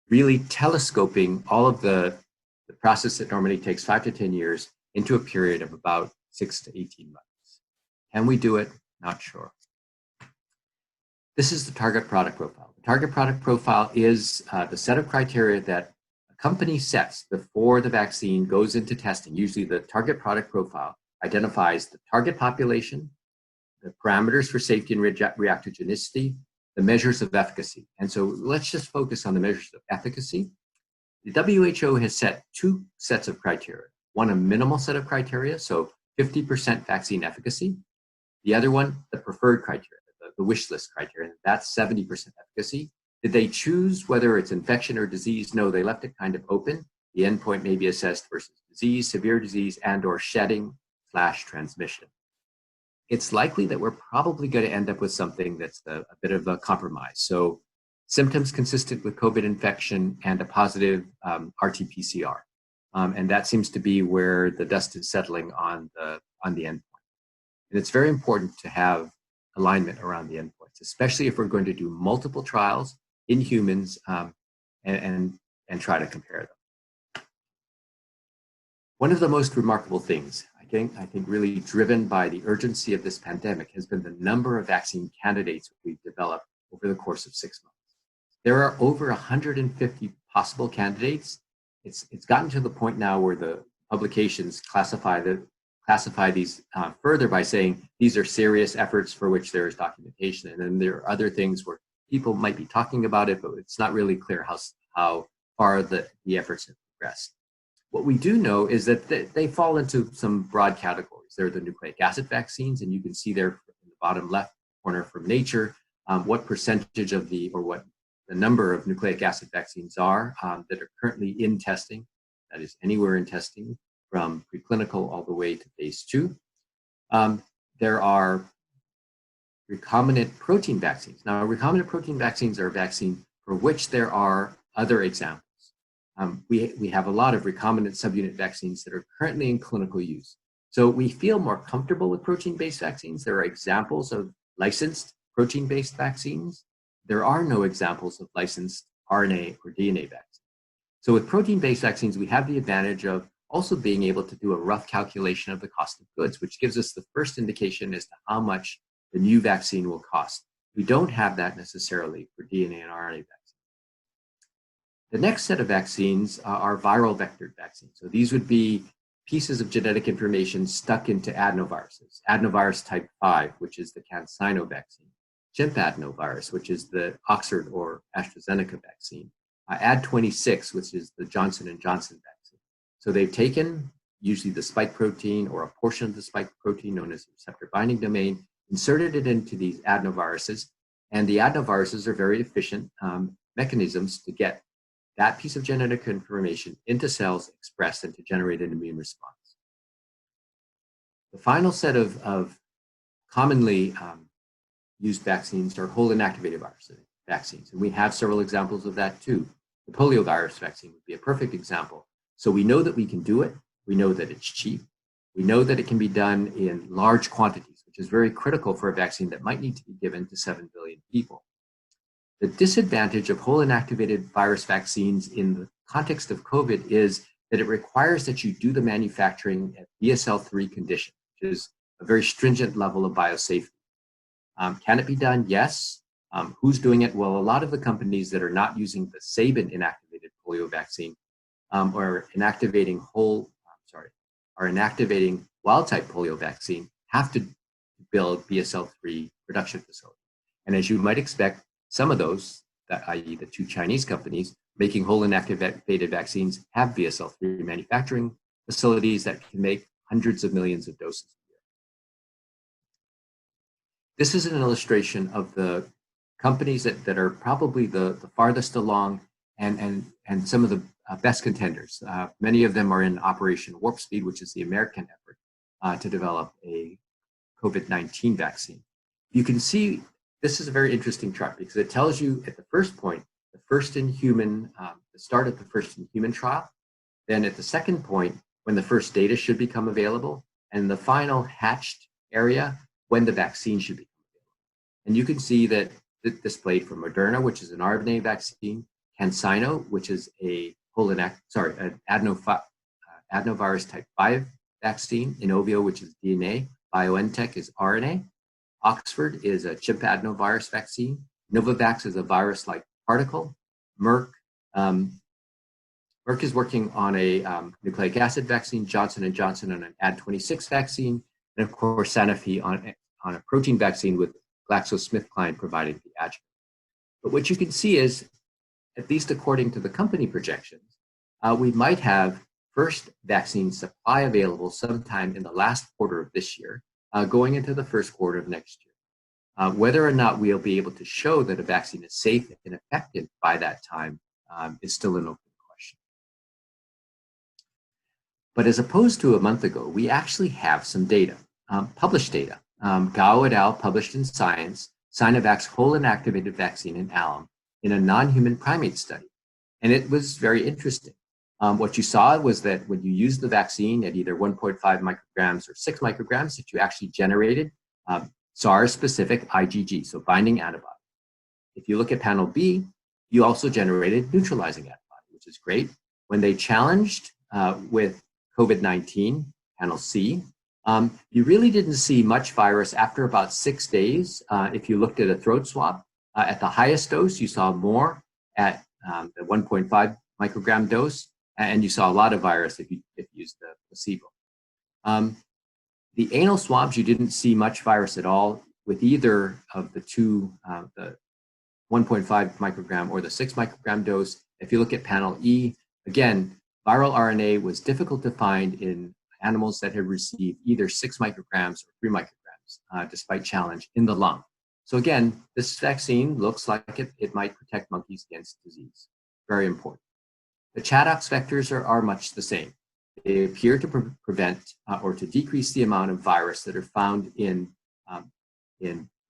really telescoping all of the process that normally takes 5 to 10 years into a period of about 6 to 18 months. Can we do it? Not sure. This is the target product profile. The target product profile is the set of criteria that a company sets before the vaccine goes into testing. Usually the target product profile identifies the target population, the parameters for safety and reactogenicity, the measures of efficacy. And so let's just focus on the measures of efficacy. The WHO has set 2 sets of criteria. One, a minimal set of criteria, so 50% vaccine efficacy. The other one, the preferred criteria, the wish list criteria, that's 70% efficacy. Did they choose whether it's infection or disease? No, they left it kind of open. The endpoint may be assessed versus disease, severe disease, and or shedding/transmission. It's likely that we're probably going to end up with something that's a bit of a compromise. So symptoms consistent with COVID infection and a positive RT-PCR. And that seems to be where the dust is settling on the endpoint. And it's very important to have alignment around the endpoints, especially if we're going to do multiple trials in humans and try to compare them. One of the most remarkable things, I think really driven by the urgency of this pandemic, has been the number of vaccine candidates we've developed over the course of 6 months. There are over 150 possible candidates. It's gotten to the point now where the publications classify these further by saying these are serious efforts for which there is documentation. And then there are other things where people might be talking about it, but it's not really clear how far the efforts have progressed. What we do know is that they fall into some broad categories. They're the nucleic acid vaccines, and you can see there in the bottom left corner from Nature what percentage of what the number of nucleic acid vaccines are that are currently in testing, that is anywhere in testing, from preclinical all the way to phase 2. there are recombinant protein vaccines. Now, recombinant protein vaccines are a vaccine for which there are other examples. We have a lot of recombinant subunit vaccines that are currently in clinical use. So we feel more comfortable with protein-based vaccines. There are examples of licensed protein-based vaccines. There are no examples of licensed RNA or DNA vaccines. So with protein-based vaccines, we have the advantage of also being able to do a rough calculation of the cost of goods, which gives us the first indication as to how much the new vaccine will cost. We don't have that necessarily for DNA and RNA vaccines. The next set of vaccines are viral vectored vaccines. So these would be pieces of genetic information stuck into adenoviruses. Adenovirus type 5, which is the CanSino vaccine. Chimp adenovirus, which is the Oxford or AstraZeneca vaccine. Ad26, which is the Johnson & Johnson vaccine. So they've taken usually the spike protein or a portion of the spike protein known as the receptor binding domain, inserted it into these adenoviruses, and the adenoviruses are very efficient mechanisms to get that piece of genetic information into cells, expressed, and to generate an immune response. The final set of commonly used vaccines are whole inactivated virus vaccines, and we have several examples of that too. The poliovirus vaccine would be a perfect example. So we know that we can do it. We know that it's cheap. We know that it can be done in large quantities, which is very critical for a vaccine that might need to be given to 7 billion people. The disadvantage of whole inactivated virus vaccines in the context of COVID is that it requires that you do the manufacturing at BSL-3 condition, which is a very stringent level of biosafety. Can it be done? Yes. Who's doing it? Well, a lot of the companies that are not using the Sabin inactivated polio vaccine or inactivating wild type polio vaccine have to build BSL-3 production facilities. And as you might expect, some of those, i.e. the two Chinese companies making whole inactivated vaccines, have BSL-3 manufacturing facilities that can make hundreds of millions of doses a year. This is an illustration of the companies that are probably the farthest along and some of the best contenders. Many of them are in Operation Warp Speed, which is the American effort to develop a COVID-19 vaccine. You can see this is a very interesting chart because it tells you at the first point, the start of the first in human trial, then at the second point, when the first data should become available, and the final hatched area, when the vaccine should become available. And you can see that displayed for Moderna, which is an RNA vaccine, CanSino, which is an adenovirus type 5 vaccine, Inovio, which is DNA, BioNTech is RNA, Oxford is a chimp adenovirus vaccine, Novavax is a virus-like particle, Merck is working on a nucleic acid vaccine, Johnson & Johnson on an Ad26 vaccine, and of course Sanofi on a protein vaccine with GlaxoSmithKline providing the adjuvant. But what you can see is, at least according to the company projections, we might have first vaccine supply available sometime in the last quarter of this year, going into the first quarter of next year. Whether or not we'll be able to show that a vaccine is safe and effective by that time is still an open question. But as opposed to a month ago, we actually have some data, published data. Gao et al. Published in Science, Sinovac's whole inactivated vaccine in alum in a non-human primate study. And it was very interesting. What you saw was that when you used the vaccine at either 1.5 micrograms or 6 micrograms, that you actually generated SARS-specific IgG, so binding antibody. If you look at panel B, you also generated neutralizing antibody, which is great. When they challenged with COVID-19, panel C, you really didn't see much virus after about 6 days. If you looked at a throat swab, at the highest dose, you saw more at the 1.5 microgram dose, and you saw a lot of virus if you used the placebo. The anal swabs, you didn't see much virus at all with either of the two, the 1.5 microgram or the 6 microgram dose. If you look at panel E, again, viral RNA was difficult to find in animals that had received either 6 micrograms or 3 micrograms, despite challenge in the lung. So again, this vaccine looks like it might protect monkeys against disease. Very important. The ChAdOx vectors are much the same. They appear to prevent or to decrease the amount of virus that are found in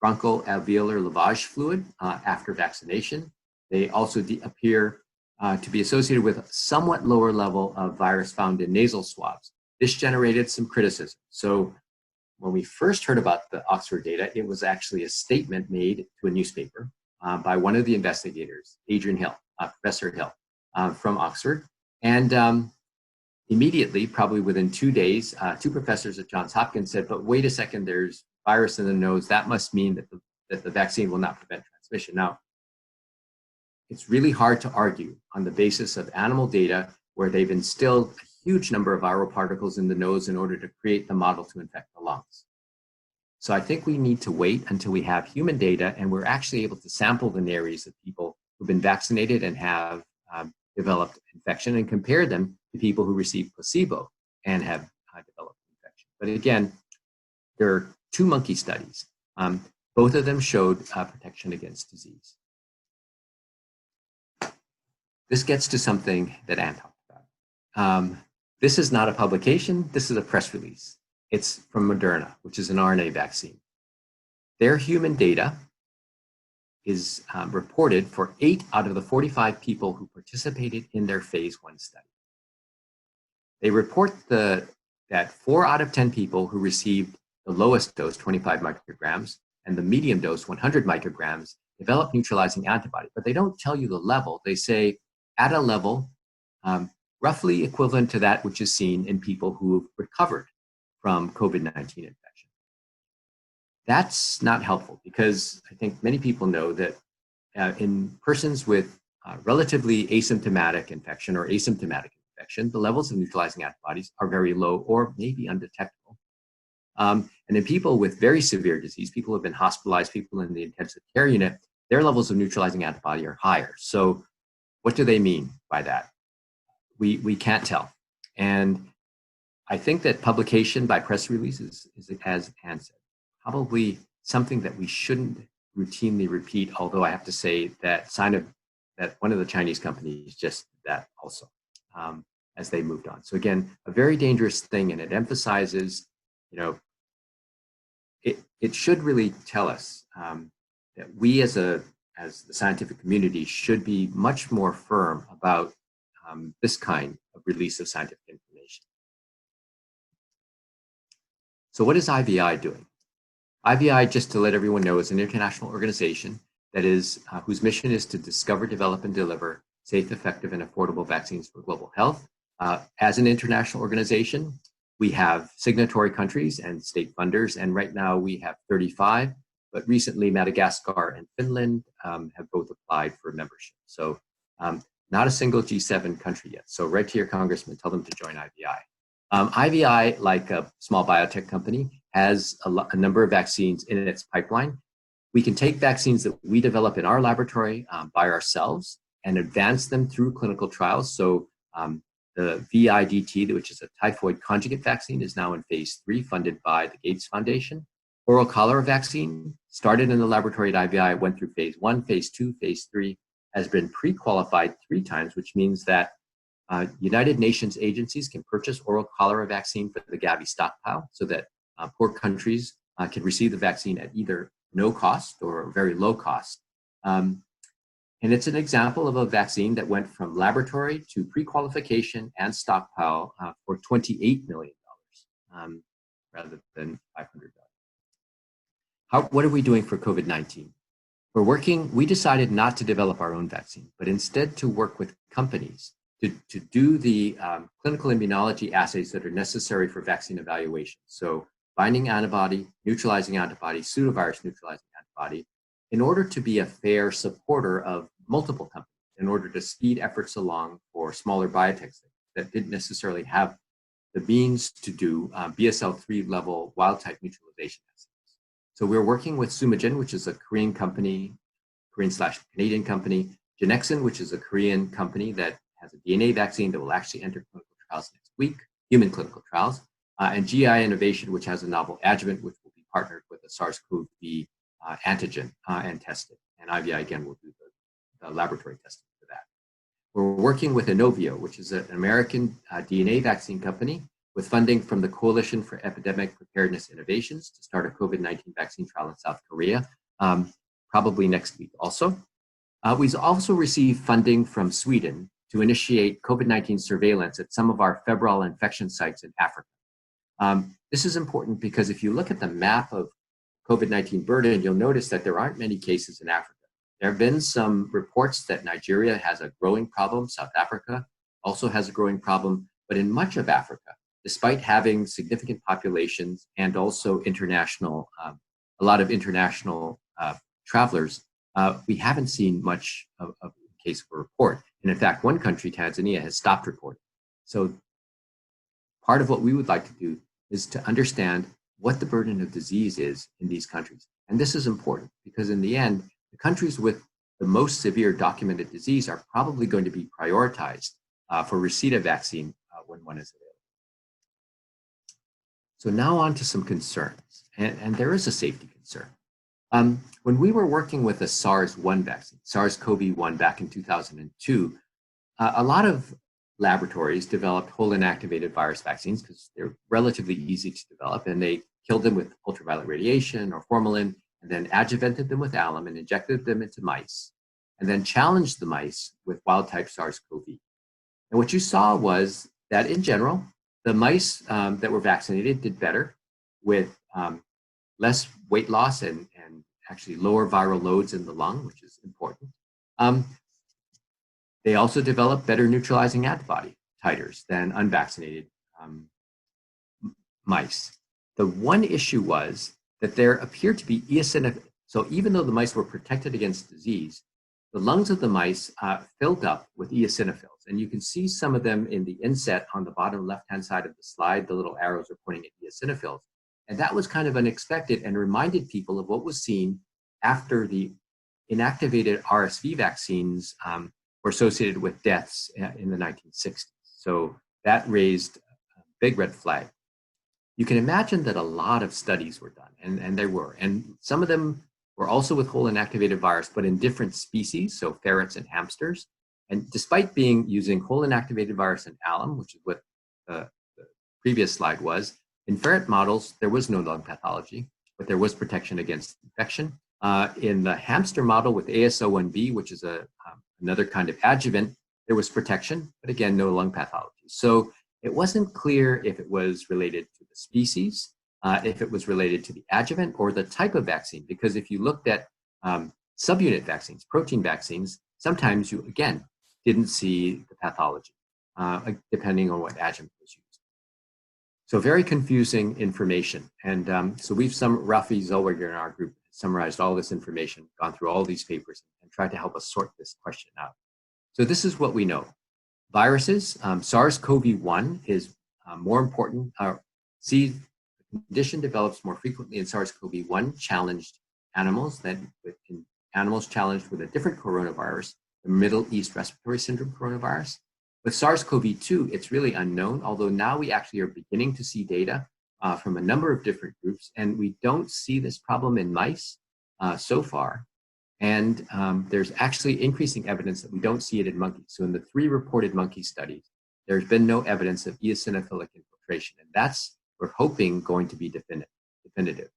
bronchoalveolar lavage fluid after vaccination. They also appear to be associated with a somewhat lower level of virus found in nasal swabs. This generated some criticism. So when we first heard about the Oxford data, it was actually a statement made to a newspaper by one of the investigators, Adrian Hill, Professor Hill from Oxford. And immediately, probably within 2 days, two professors at Johns Hopkins said, but wait a second, there's virus in the nose. That must mean that the vaccine will not prevent transmission. Now, it's really hard to argue on the basis of animal data where they've instilled a huge number of viral particles in the nose in order to create the model to infect the lungs. So I think we need to wait until we have human data and we're actually able to sample venereals of people who've been vaccinated and have developed infection and compare them to people who received placebo and have developed infection. But again, there are 2 monkey studies. Both of them showed protection against disease. This gets to something that Ann talked about. This is not a publication, this is a press release. It's from Moderna, which is an RNA vaccine. Their human data is reported for 8 out of the 45 people who participated in their phase 1 study. They report that 4 out of 10 people who received the lowest dose, 25 micrograms, and the medium dose, 100 micrograms, developed neutralizing antibody, but they don't tell you the level. They say at a level roughly equivalent to that which is seen in people who have recovered from COVID-19 infection. That's not helpful because I think many people know that in persons with relatively asymptomatic infection or asymptomatic infection, the levels of neutralizing antibodies are very low or maybe undetectable. And in people with very severe disease, people who have been hospitalized, people in the intensive care unit, their levels of neutralizing antibody are higher. So what do they mean by that? We can't tell. And I think that publication by press releases is, as Ann said, probably something that we shouldn't routinely repeat, although I have to say that that one of the Chinese companies just did that also as they moved on. So again, a very dangerous thing, and it emphasizes, it should really tell us that we as the scientific community should be much more firm about this kind of release of scientific information. So what is IVI doing? IVI, just to let everyone know, is an international organization that is whose mission is to discover, develop, and deliver safe, effective, and affordable vaccines for global health. As an international organization, we have signatory countries and state funders, and right now we have 35, but recently Madagascar and Finland have both applied for membership. So not a single G7 country yet. So write to your congressman, tell them to join IVI. IVI, like a small biotech company, has a number of vaccines in its pipeline. We can take vaccines that we develop in our laboratory by ourselves and advance them through clinical trials. So the VIDT, which is a typhoid conjugate vaccine, is now in phase 3, funded by the Gates Foundation. Oral cholera vaccine started in the laboratory at IVI, went through phase 1, phase 2, phase 3, has been pre-qualified 3 times, which means that United Nations agencies can purchase oral cholera vaccine for the Gavi stockpile so that poor countries can receive the vaccine at either no cost or very low cost. And it's an example of a vaccine that went from laboratory to pre-qualification and stockpile for $28 million rather than $500. What are we doing for COVID-19? We decided not to develop our own vaccine, but instead to work with companies to do the clinical immunology assays that are necessary for vaccine evaluation. So binding antibody, neutralizing antibody, pseudovirus neutralizing antibody, in order to be a fair supporter of multiple companies, in order to speed efforts along for smaller biotechs that didn't necessarily have the means to do BSL-3 level wild-type neutralization assays. So we're working with Sumagen, which is a Korean company, Korean/Canadian company, Genexin, which is a Korean company that has a DNA vaccine that will actually enter clinical trials next week, human clinical trials, and GI Innovation, which has a novel adjuvant, which will be partnered with a SARS-CoV-2 antigen and tested. And IVI, again, will do the laboratory testing for that. we're working with Inovio, which is an American DNA vaccine company with funding from the Coalition for Epidemic Preparedness Innovations to start a COVID-19 vaccine trial in South Korea, probably next week also. We've also received funding from Sweden to initiate COVID-19 surveillance at some of our febrile infection sites in Africa. This is important because if you look at the map of COVID-19 burden, you'll notice that there aren't many cases in Africa. There have been some reports that Nigeria has a growing problem, South Africa also has a growing problem, but in much of Africa, despite having significant populations and also international, a lot of international travelers, we haven't seen much of a case of a report. And in fact, one country, Tanzania, has stopped reporting. So part of what we would like to do is to understand what the burden of disease is in these countries. And this is important because in the end, the countries with the most severe documented disease are probably going to be prioritized for receipt of vaccine when one is available. So now on to some concerns, and there is a safety concern. When we were working with a SARS-1 vaccine, SARS-CoV-1 back in 2002, a lot of laboratories developed whole inactivated virus vaccines because they're relatively easy to develop, and they killed them with ultraviolet radiation or formalin, and then adjuvanted them with alum and injected them into mice, and then challenged the mice with wild-type SARS-CoV. And what you saw was that in general, the mice that were vaccinated did better with less weight loss and actually lower viral loads in the lung, which is important. They also developed better neutralizing antibody titers than unvaccinated mice. The one issue was that there appeared to be eosinophils. So even though the mice were protected against disease, the lungs of the mice filled up with eosinophils. And you can see some of them in the inset on the bottom left-hand side of the slide. The little arrows are pointing at eosinophils. And that was kind of unexpected and reminded people of what was seen after the inactivated RSV vaccines were associated with deaths in the 1960s. So that raised a big red flag. You can imagine that a lot of studies were done, and there were. And some of them were also with whole inactivated virus, but in different species, so ferrets and hamsters. And despite using whole inactivated virus and alum, which is what the previous slide was, in ferret models, there was no lung pathology, but there was protection against infection. In the hamster model with AS01B, which is another kind of adjuvant, there was protection, but again, no lung pathology. So it wasn't clear if it was related to the species, if it was related to the adjuvant or the type of vaccine, because if you looked at subunit vaccines, protein vaccines, sometimes you, again, didn't see the pathology, depending on what adjuvant was used. So very confusing information. And so Rafi Zellweger in our group summarized all this information, gone through all these papers, and tried to help us sort this question out. So this is what we know. Viruses, SARS-CoV-1 is more important. The condition develops more frequently in SARS-CoV-1 challenged animals than in animals challenged with a different coronavirus, the Middle East Respiratory Syndrome coronavirus. With SARS-CoV-2, it's really unknown, although now we actually are beginning to see data from a number of different groups, and we don't see this problem in mice so far. And there's actually increasing evidence that we don't see it in monkeys. So in the 3 reported monkey studies, there's been no evidence of eosinophilic infiltration, and that's, we're hoping, going to be definitive.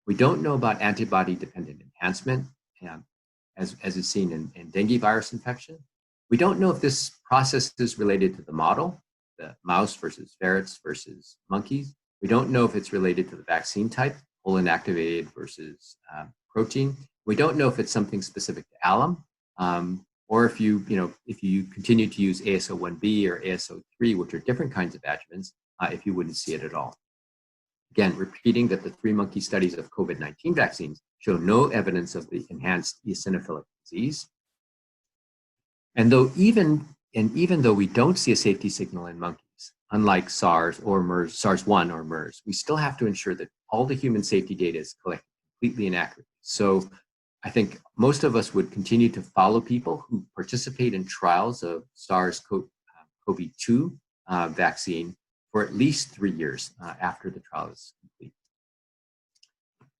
We don't know about antibody-dependent enhancement, as is seen in dengue virus infection. We don't know if this process is related to the model, the mouse versus ferrets versus monkeys. We don't know if it's related to the vaccine type, whole inactivated versus protein. We don't know if it's something specific to alum, or if you continue to use AS01B or AS03, which are different kinds of adjuvants, if you wouldn't see it at all. Again, repeating that the 3 monkey studies of COVID-19 vaccines show no evidence of the enhanced eosinophilic disease. And even though we don't see a safety signal in monkeys, unlike SARS or MERS, SARS-1 or MERS, we still have to ensure that all the human safety data is collected completely and accurately. So I think most of us would continue to follow people who participate in trials of SARS-CoV-2 vaccine for at least 3 years after the trial is complete.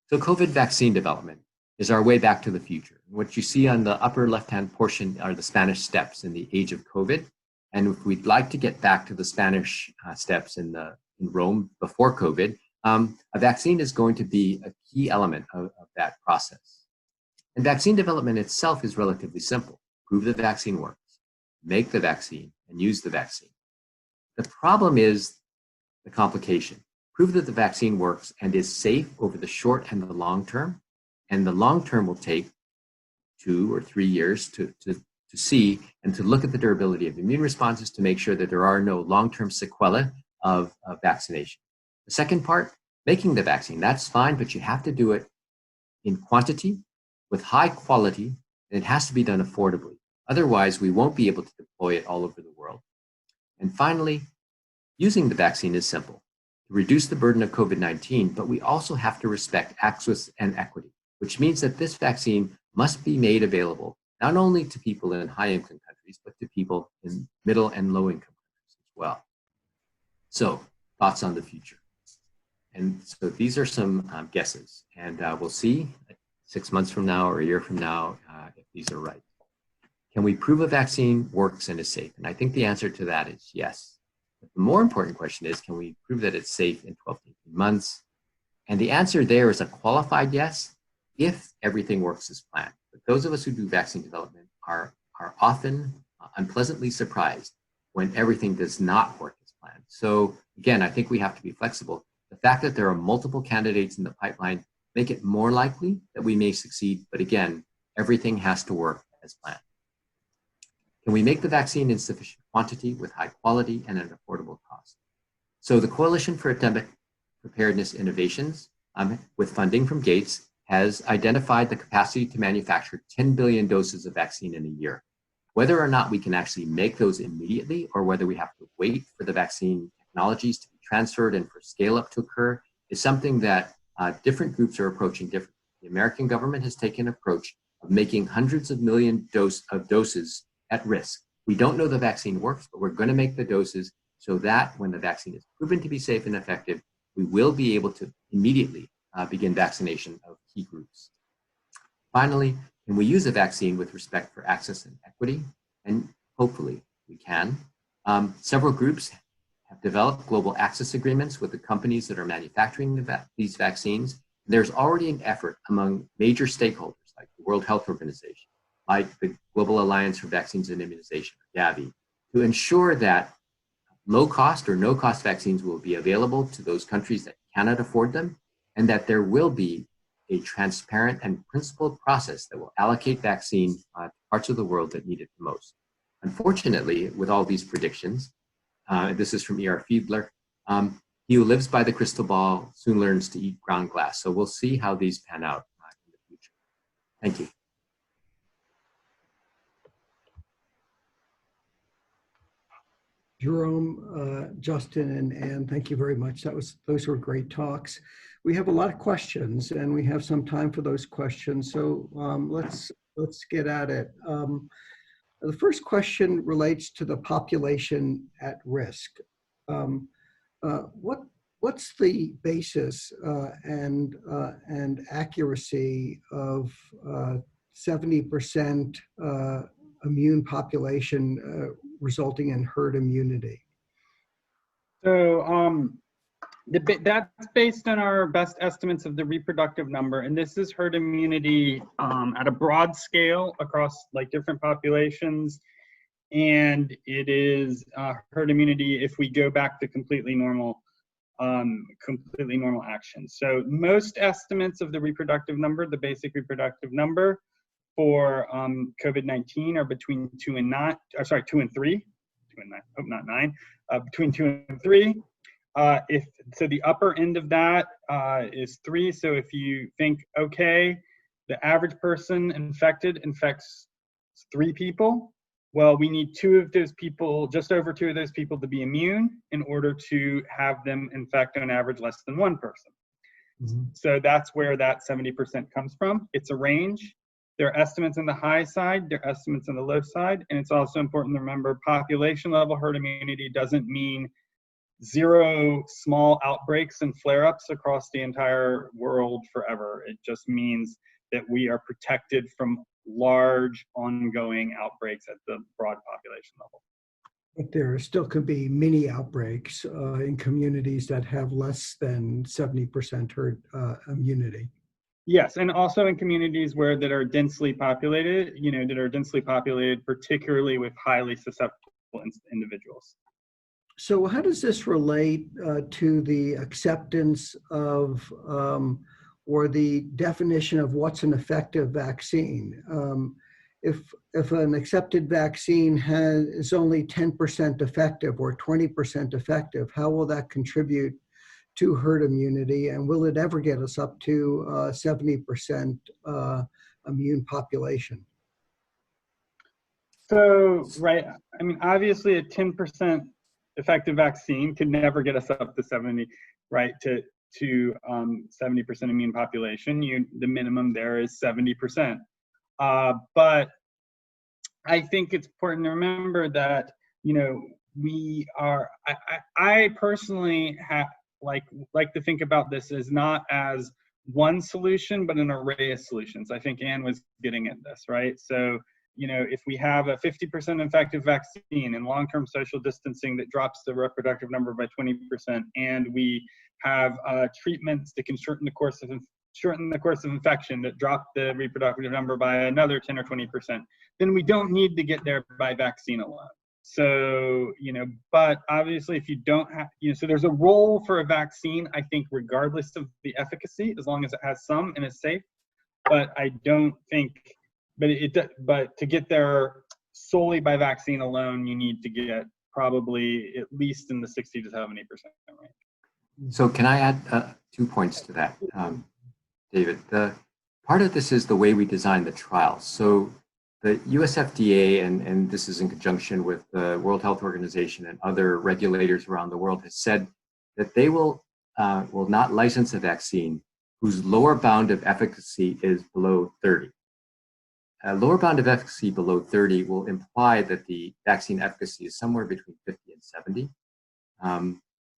So COVID vaccine development is our way back to the future. What you see on the upper left-hand portion are the Spanish steps in the age of COVID. And if we'd like to get back to the Spanish steps in Rome before COVID, a vaccine is going to be a key element of that process. And vaccine development itself is relatively simple. Prove the vaccine works, make the vaccine, and use the vaccine. The problem is the complication. Prove that the vaccine works and is safe over the short and the long term. And the long term will take 2 or 3 years to see and to look at the durability of immune responses to make sure that there are no long-term sequelae of vaccination. The second part, making the vaccine, that's fine, but you have to do it in quantity, with high quality, and it has to be done affordably. Otherwise, we won't be able to deploy it all over the world. And finally, using the vaccine is simple. To reduce the burden of COVID-19, but we also have to respect access and equity, which means that this vaccine must be made available not only to people in high-income countries, but to people in middle and low-income countries as well. So, thoughts on the future. And so these are some guesses, and we'll see 6 months from now or a year from now if these are right. Can we prove a vaccine works and is safe? And I think the answer to that is yes. But the more important question is, can we prove that it's safe in 12 to 18 months? And the answer there is a qualified yes, if everything works as planned. But those of us who do vaccine development are often unpleasantly surprised when everything does not work as planned. So again, I think we have to be flexible. The fact that there are multiple candidates in the pipeline make it more likely that we may succeed. But again, everything has to work as planned. Can we make the vaccine in sufficient quantity with high quality and an affordable cost? So the Coalition for Epidemic Preparedness Innovations, with funding from Gates, has identified the capacity to manufacture 10 billion doses of vaccine in a year. Whether or not we can actually make those immediately or whether we have to wait for the vaccine technologies to be transferred and for scale up to occur is something that different groups are approaching differently. The American government has taken an approach of making hundreds of million doses at risk. We don't know the vaccine works, but we're going to make the doses so that when the vaccine is proven to be safe and effective, we will be able to immediately begin vaccination of key groups. Finally, can we use a vaccine with respect for access and equity? And hopefully we can. Several groups have developed global access agreements with the companies that are manufacturing these vaccines. There's already an effort among major stakeholders like the World Health Organization, like the Global Alliance for Vaccines and Immunization, or Gavi, to ensure that low-cost or no-cost vaccines will be available to those countries that cannot afford them, and that there will be a transparent and principled process that will allocate vaccine to parts of the world that need it the most. Unfortunately, with all these predictions, this is from E.R. Fiedler, he who lives by the crystal ball soon learns to eat ground glass. So we'll see how these pan out in the future. Thank you. Jerome, Justin, and Anne, thank you very much. Those were great talks. We have a lot of questions, and we have some time for those questions. So let's get at it. The first question relates to the population at risk. What's the basis and accuracy of 70% immune population resulting in herd immunity? So that's based on our best estimates of the reproductive number, and this is herd immunity at a broad scale across like different populations, and it is herd immunity if we go back to completely normal action. So most estimates of the reproductive number, the basic reproductive number for COVID-19 are between 2 and 3. 2 and 9. Hope not 9. Between 2 and 3. So the upper end of that is 3. So if you think, okay, the average person infected infects 3 people, well, we need 2 of those people, just over 2 of those people to be immune in order to have them infect on average less than 1 person. Mm-hmm. So that's where that 70% comes from. It's a range. There are estimates on the high side, there are estimates on the low side, and it's also important to remember population level herd immunity doesn't mean zero small outbreaks and flare-ups across the entire world forever. It just means that we are protected from large ongoing outbreaks at the broad population level. But there still could be mini outbreaks in communities that have less than 70% herd immunity. Yes, and also in communities that are densely populated, particularly with highly susceptible individuals. So how does this relate to the acceptance of or the definition of what's an effective vaccine? If an accepted vaccine is only 10% effective or 20% effective, how will that contribute to herd immunity, and will it ever get us up to 70% immune population? So, right, I mean, obviously a 10% effective vaccine could never get us up to 70, right, to 70% immune population. The minimum there is 70%. But I think it's important to remember that, I personally like to think about this as not as one solution, but an array of solutions. I think Anne was getting at this, right? So, if we have a 50% effective vaccine and long-term social distancing that drops the reproductive number by 20%, and we have treatments that can shorten the course of infection that drop the reproductive number by another 10 or 20%, then we don't need to get there by vaccine alone. So, but obviously if you don't have, so there's a role for a vaccine, I think, regardless of the efficacy, as long as it has some and is safe. But I don't think, but to get there solely by vaccine alone, you need to get probably at least in the 60 to 70% range. So can I add 2 points to that, David? The part of this is the way we design the trials. So the US FDA, and this is in conjunction with the World Health Organization and other regulators around the world, has said that they will not license a vaccine whose lower bound of efficacy is below 30. A lower bound of efficacy below 30 will imply that the vaccine efficacy is somewhere between 50 and 70.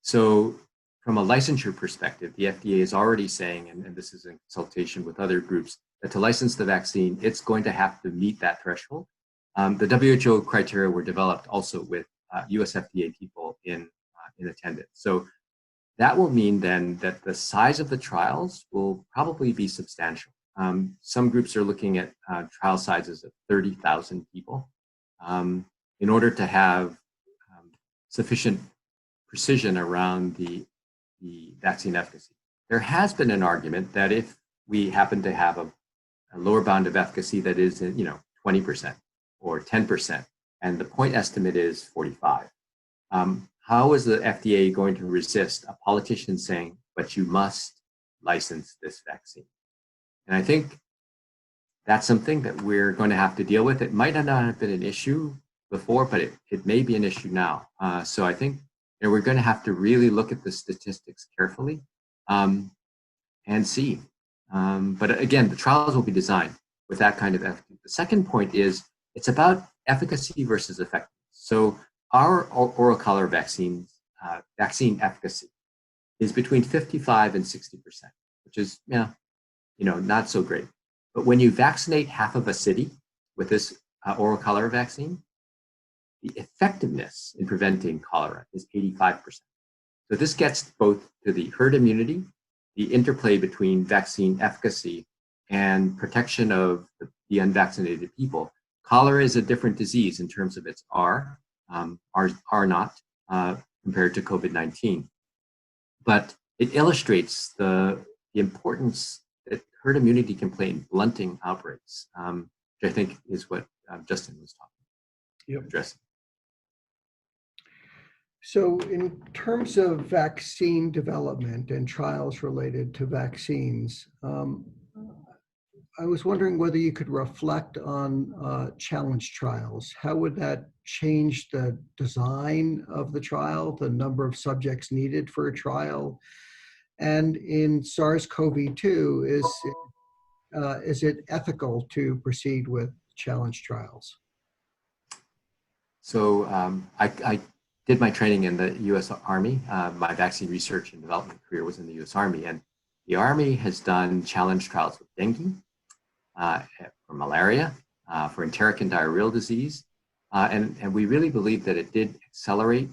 So from a licensure perspective, the FDA is already saying, and this is in consultation with other groups, that to license the vaccine, it's going to have to meet that threshold. The WHO criteria were developed also with US FDA people in attendance. So that will mean then that the size of the trials will probably be substantial. Some groups are looking at trial sizes of 30,000 people in order to have sufficient precision around the vaccine efficacy. There has been an argument that if we happen to have a lower bound of efficacy that is 20% or 10%, and the point estimate is 45, how is the FDA going to resist a politician saying, but you must license this vaccine? And I think that's something that we're going to have to deal with. It might not have been an issue before, but it may be an issue now. So I think we're going to have to really look at the statistics carefully and see. But again, the trials will be designed with that kind of efficacy. The second point is it's about efficacy versus effectiveness. So our oral collar vaccine efficacy is between 55 and 60%, which is not so great. But when you vaccinate half of a city with this oral cholera vaccine, the effectiveness in preventing cholera is 85%. So this gets both to the herd immunity, the interplay between vaccine efficacy and protection of the unvaccinated people. Cholera is a different disease in terms of its R naught compared to COVID-19. But it illustrates the importance that herd immunity can play in blunting outbreaks, which I think is what Justin was addressing. So in terms of vaccine development and trials related to vaccines, I was wondering whether you could reflect on challenge trials. How would that change the design of the trial, the number of subjects needed for a trial? And in SARS-CoV-2, is it ethical to proceed with challenge trials? So I did my training in the U.S. Army. My vaccine research and development career was in the U.S. Army, and the Army has done challenge trials with dengue, for malaria, for enteric and diarrheal disease, and we really believe that it did accelerate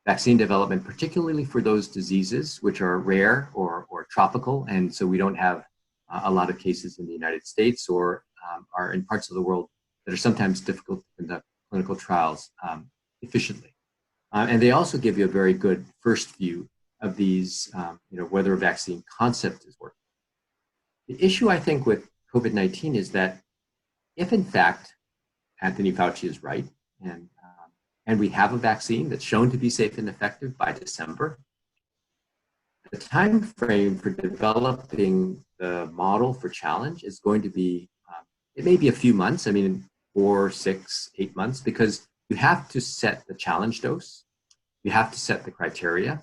vaccine development, particularly for those diseases which are rare or tropical, and so we don't have a lot of cases in the United States or are in parts of the world that are sometimes difficult to conduct clinical trials efficiently. And they also give you a very good first view of these, whether a vaccine concept is working. The issue, I think, with COVID-19 is that if, in fact, Anthony Fauci is right, and we have a vaccine that's shown to be safe and effective by December, the time frame for developing the model for challenge is going to be, it may be a few months, 4, 6, 8 months, because you have to set the challenge dose, you have to set the criteria.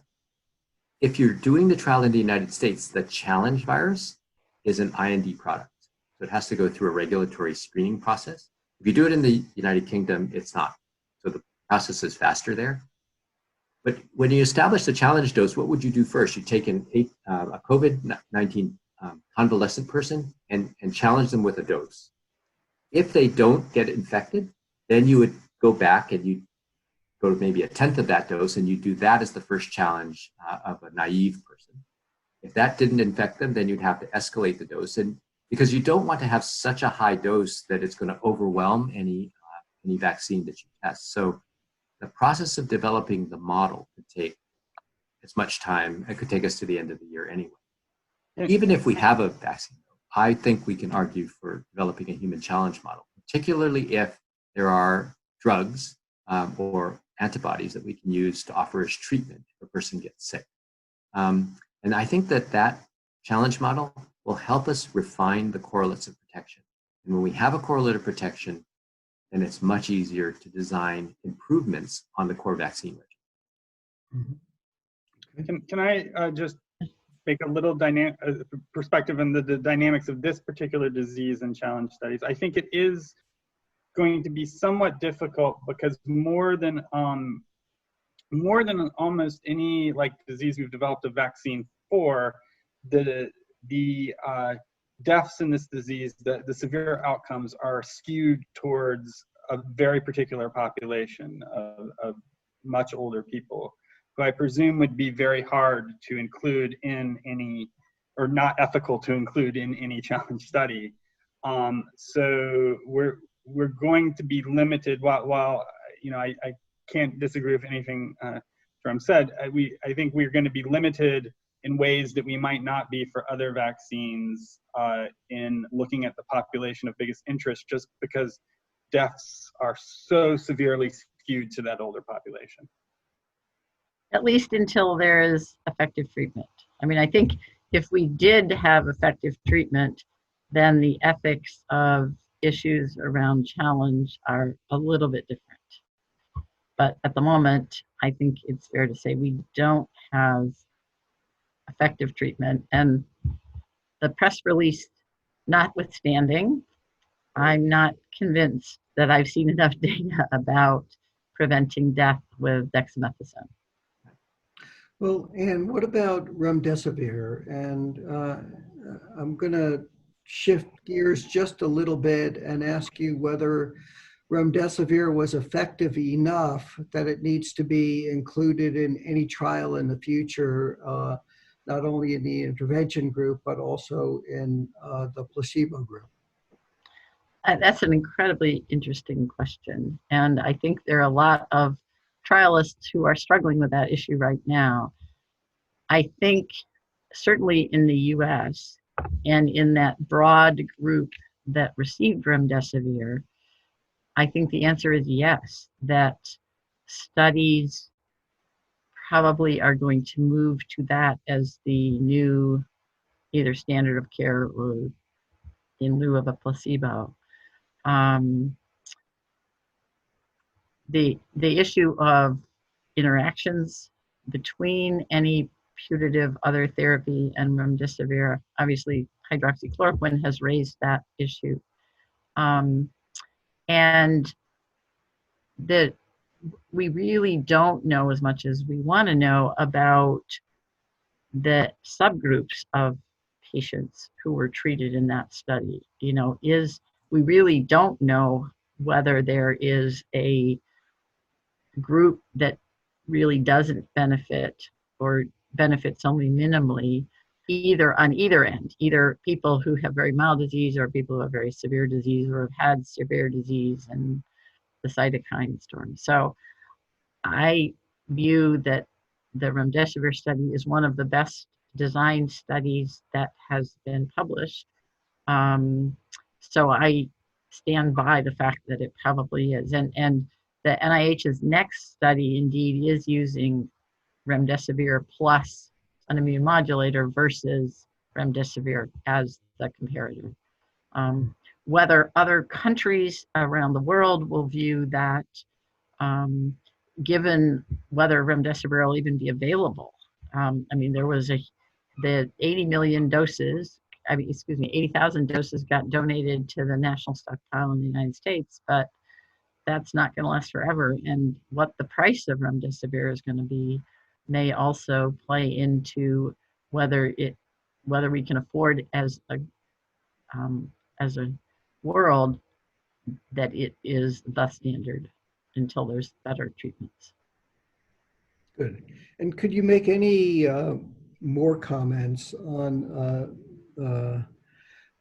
If you're doing the trial in the United States, the challenge virus is an IND product. So it has to go through a regulatory screening process. If you do it in the United Kingdom, it's not. So the process is faster there. But when you establish the challenge dose, what would you do first? You take a COVID-19 convalescent person and challenge them with a dose. If they don't get infected, then you would go back and you go to maybe 1/10 of that dose, and you do that as the first challenge of a naive person. If that didn't infect them, then you'd have to escalate the dose, and because you don't want to have such a high dose that it's going to overwhelm any vaccine that you test. So the process of developing the model could take as much time. It could take us to the end of the year anyway. Even if we have a vaccine, I think we can argue for developing a human challenge model, particularly if there are drugs or antibodies that we can use to offer as treatment if a person gets sick. And I think that challenge model will help us refine the correlates of protection. And when we have a correlate of protection, then it's much easier to design improvements on the core vaccine regimen. Mm-hmm. Can I just make a little perspective on the dynamics of this particular disease and challenge studies? I think it is going to be somewhat difficult because more than almost any disease we've developed a vaccine for, the deaths in this disease, the severe outcomes are skewed towards a very particular population of much older people, who I presume would be very hard to include in any, or not ethical to include in any challenge study. So we're going to be limited. While I can't disagree with anything Jerome said, I think we're going to be limited in ways that we might not be for other vaccines in looking at the population of biggest interest, just because deaths are so severely skewed to that older population. At least until there is effective treatment. I think if we did have effective treatment, then the ethics of issues around challenge are a little bit different. But at the moment, I think it's fair to say we don't have effective treatment. And the press release notwithstanding, I'm not convinced that I've seen enough data about preventing death with dexamethasone. Well, and what about remdesivir? And I'm going to shift gears just a little bit and ask you whether remdesivir was effective enough that it needs to be included in any trial in the future, not only in the intervention group, but also in the placebo group. That's an incredibly interesting question. And I think there are a lot of trialists who are struggling with that issue right now. I think certainly in the US and in that broad group that received remdesivir, I think the answer is yes, that studies probably are going to move to that as the new either standard of care or in lieu of a placebo. The issue of interactions between any putative other therapy and remdesivir, obviously hydroxychloroquine has raised that issue. And the we really don't know as much as we want to know about the subgroups of patients who were treated in that study. We really don't know whether there is a group that really doesn't benefit or benefits only minimally, either on either end, either people who have very mild disease or people who have very severe disease or have had severe disease and the cytokine storm. So I view that the remdesivir study is one of the best designed studies that has been published. So I stand by the fact that it probably is. And the NIH's next study indeed is using remdesivir plus an immune modulator versus remdesivir as the comparator. Whether other countries around the world will view that, given whether remdesivir will even be available. There was the 80 million doses, 80,000 doses got donated to the national stockpile in the United States, but that's not going to last forever. And what the price of remdesivir is going to be may also play into whether we can afford as a world that it is the standard until there's better treatments. Good. And could you make any more comments on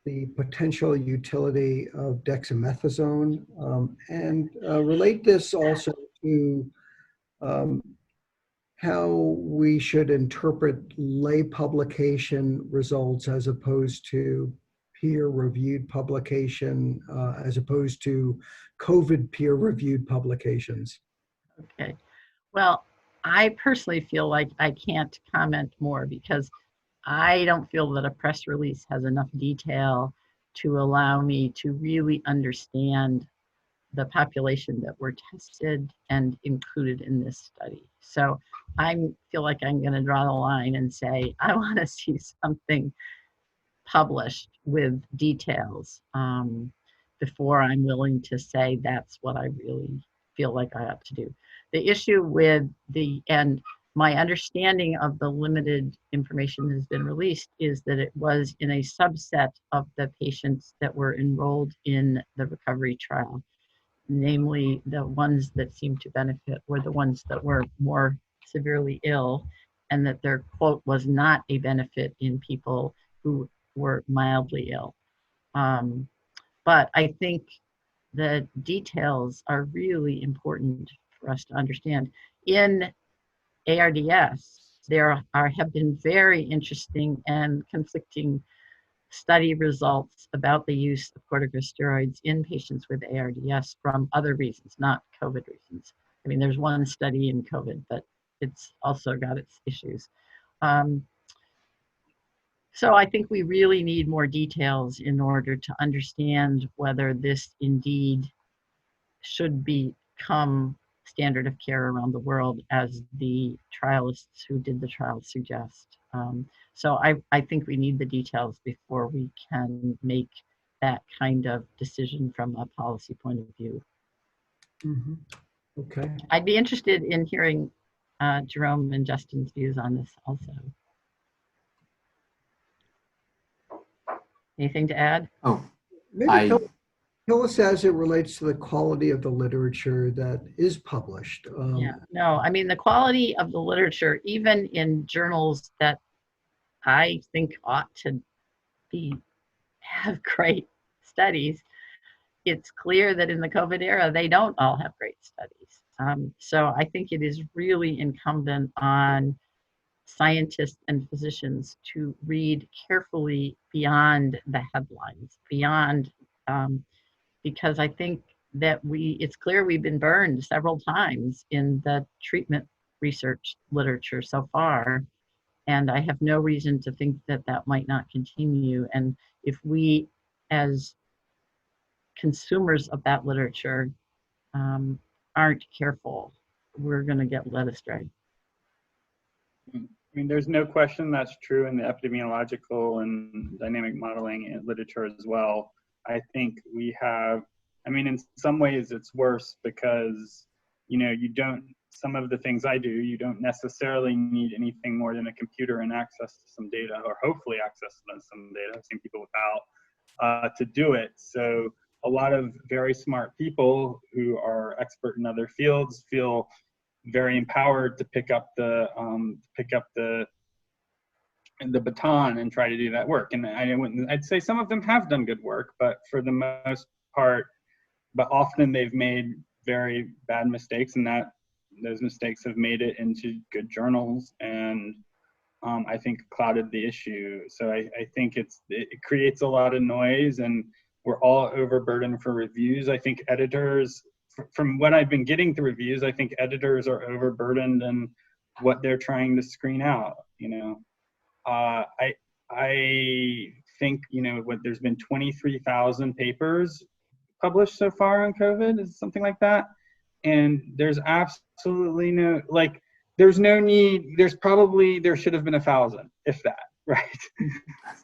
the potential utility of dexamethasone, and relate this also to how we should interpret lay publication results as opposed to peer-reviewed publication, as opposed to COVID peer-reviewed publications? Okay. Well, I personally feel like I can't comment more because I don't feel that a press release has enough detail to allow me to really understand the population that were tested and included in this study. So I feel like I'm going to draw the line and say, I want to see something published with details before I'm willing to say that's what I really feel like I ought to do. The issue with and my understanding of the limited information that has been released is that it was in a subset of the patients that were enrolled in the recovery trial. Namely, the ones that seemed to benefit were the ones that were more severely ill, and that their quote was not a benefit in people who were mildly ill. But I think the details are really important for us to understand. In ARDS, there have been very interesting and conflicting study results about the use of corticosteroids in patients with ARDS from other reasons, not COVID reasons. There's one study in COVID, but it's also got its issues. So I think we really need more details in order to understand whether this indeed should become standard of care around the world, as the trialists who did the trial suggest. So I think we need the details before we can make that kind of decision from a policy point of view. Mm-hmm. Okay. I'd be interested in hearing Jerome and Justin's views on this also. Anything to add? Oh, Maybe tell us as it relates to the quality of the literature that is published. The quality of the literature, even in journals that I think ought to have great studies, it's clear that in the COVID era, they don't all have great studies. So I think it is really incumbent on scientists and physicians to read carefully beyond the headlines, because I think that it's clear we've been burned several times in the treatment research literature so far. And I have no reason to think that that might not continue. And if we, as consumers of that literature, aren't careful, we're going to get led astray. There's no question that's true in the epidemiological and dynamic modeling literature as well. I think we have, in some ways it's worse because you don't, some of the things I do, you don't necessarily need anything more than a computer and access to some data, or hopefully access to some data. I've seen people without to do it. So a lot of very smart people who are expert in other fields feel very empowered to pick up the baton and try to do that work. And I'd say some of them have done good work, but for the most part, but often they've made very bad mistakes, and that those mistakes have made it into good journals, and I think clouded the issue. So I think it creates a lot of noise, and we're all overburdened for reviews. I think editors, from what I've been getting to reviews, I think editors are overburdened in what they're trying to screen out. I think, there's been 23,000 papers published so far on COVID, is something like that. And there's absolutely no, there's no need, there should have been 1,000, if that, right?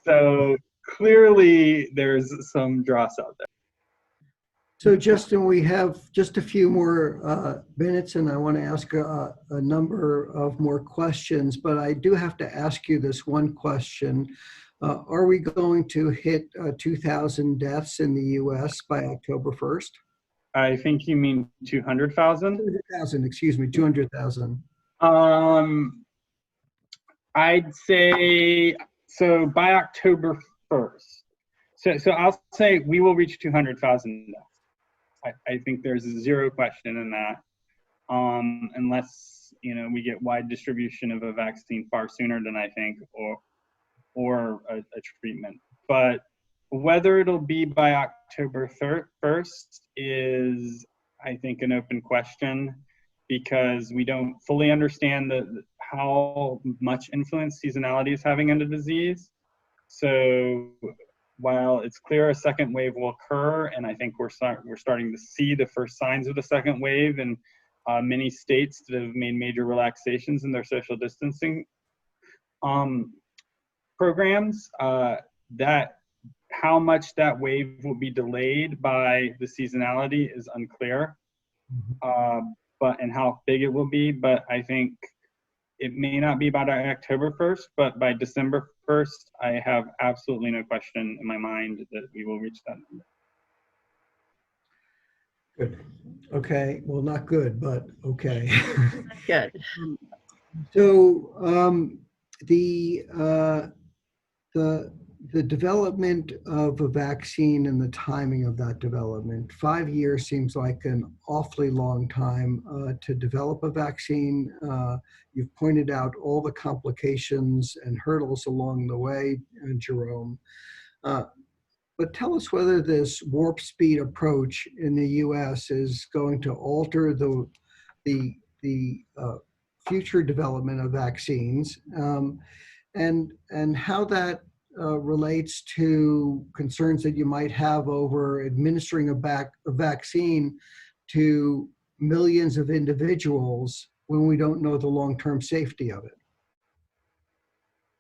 So clearly there's some dross out there. So Justin, we have just a few more minutes, and I want to ask a number of more questions, but I do have to ask you this one question. Are we going to hit 2,000 deaths in the US by October 1st? I think you mean 200,000? 200,000, excuse me, 200,000. I'd say, so by October 1st. So I'll say we will reach 200,000 deaths. I think there's zero question in that, unless we get wide distribution of a vaccine far sooner than I think, or a treatment. But whether it'll be by October 1st is, I think, an open question, because we don't fully understand how much influence seasonality is having on the disease. So while it's clear a second wave will occur, and I think we're starting to see the first signs of the second wave in many states that have made major relaxations in their social distancing programs, that how much that wave will be delayed by the seasonality is unclear, and how big it will be. But I think it may not be by October 1st, but by December 1st, I have absolutely no question in my mind that we will reach that number. Good. Okay. Well, not good, but okay. Good. So the development of a vaccine and the timing of that development, 5 years seems like an awfully long time to develop a vaccine. You've pointed out all the complications and hurdles along the way, Jerome. But tell us whether this warp speed approach in the U.S. is going to alter the future development of vaccines, and how that relates to concerns that you might have over administering a vaccine to millions of individuals when we don't know the long-term safety of it.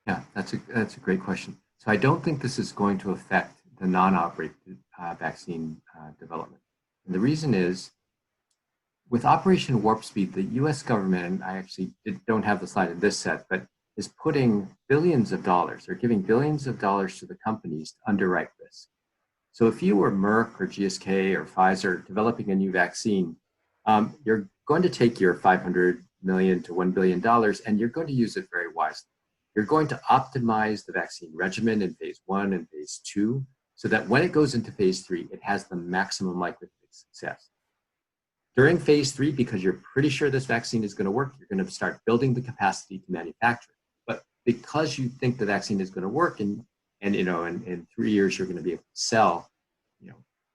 Yeah, that's a great question. So I don't think this is going to affect the non-outbreak vaccine development. And the reason is, with Operation Warp Speed, the US government, and I actually don't have the slide in this set, but is putting billions of dollars, or giving billions of dollars to the companies to underwrite risk. So if you were Merck or GSK or Pfizer developing a new vaccine, you're going to take your $500 million to $1 billion and you're going to use it very wisely. You're going to optimize the vaccine regimen in phase 1 and phase 2 so that when it goes into phase 3, it has the maximum likelihood of success. During phase 3, because you're pretty sure this vaccine is going to work, you're going to start building the capacity to manufacture it. But because you think the vaccine is going to work, and in 3 years you're going to be able to sell,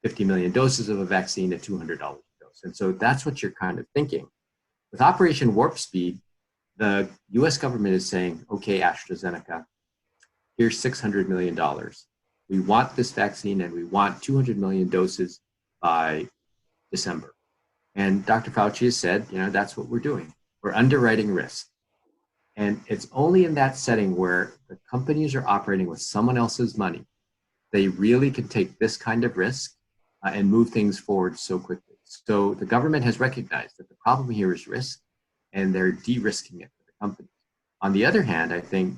50 million doses of a vaccine at $200 a dose. And so that's what you're kind of thinking. With Operation Warp Speed, the US government is saying, okay, AstraZeneca, here's $600 million. We want this vaccine and we want 200 million doses by December. And Dr. Fauci has said, that's what we're doing. We're underwriting risk. And it's only in that setting where the companies are operating with someone else's money, they really can take this kind of risk and move things forward so quickly. So the government has recognized that the problem here is risk, and they're de-risking it for the companies. On the other hand, I think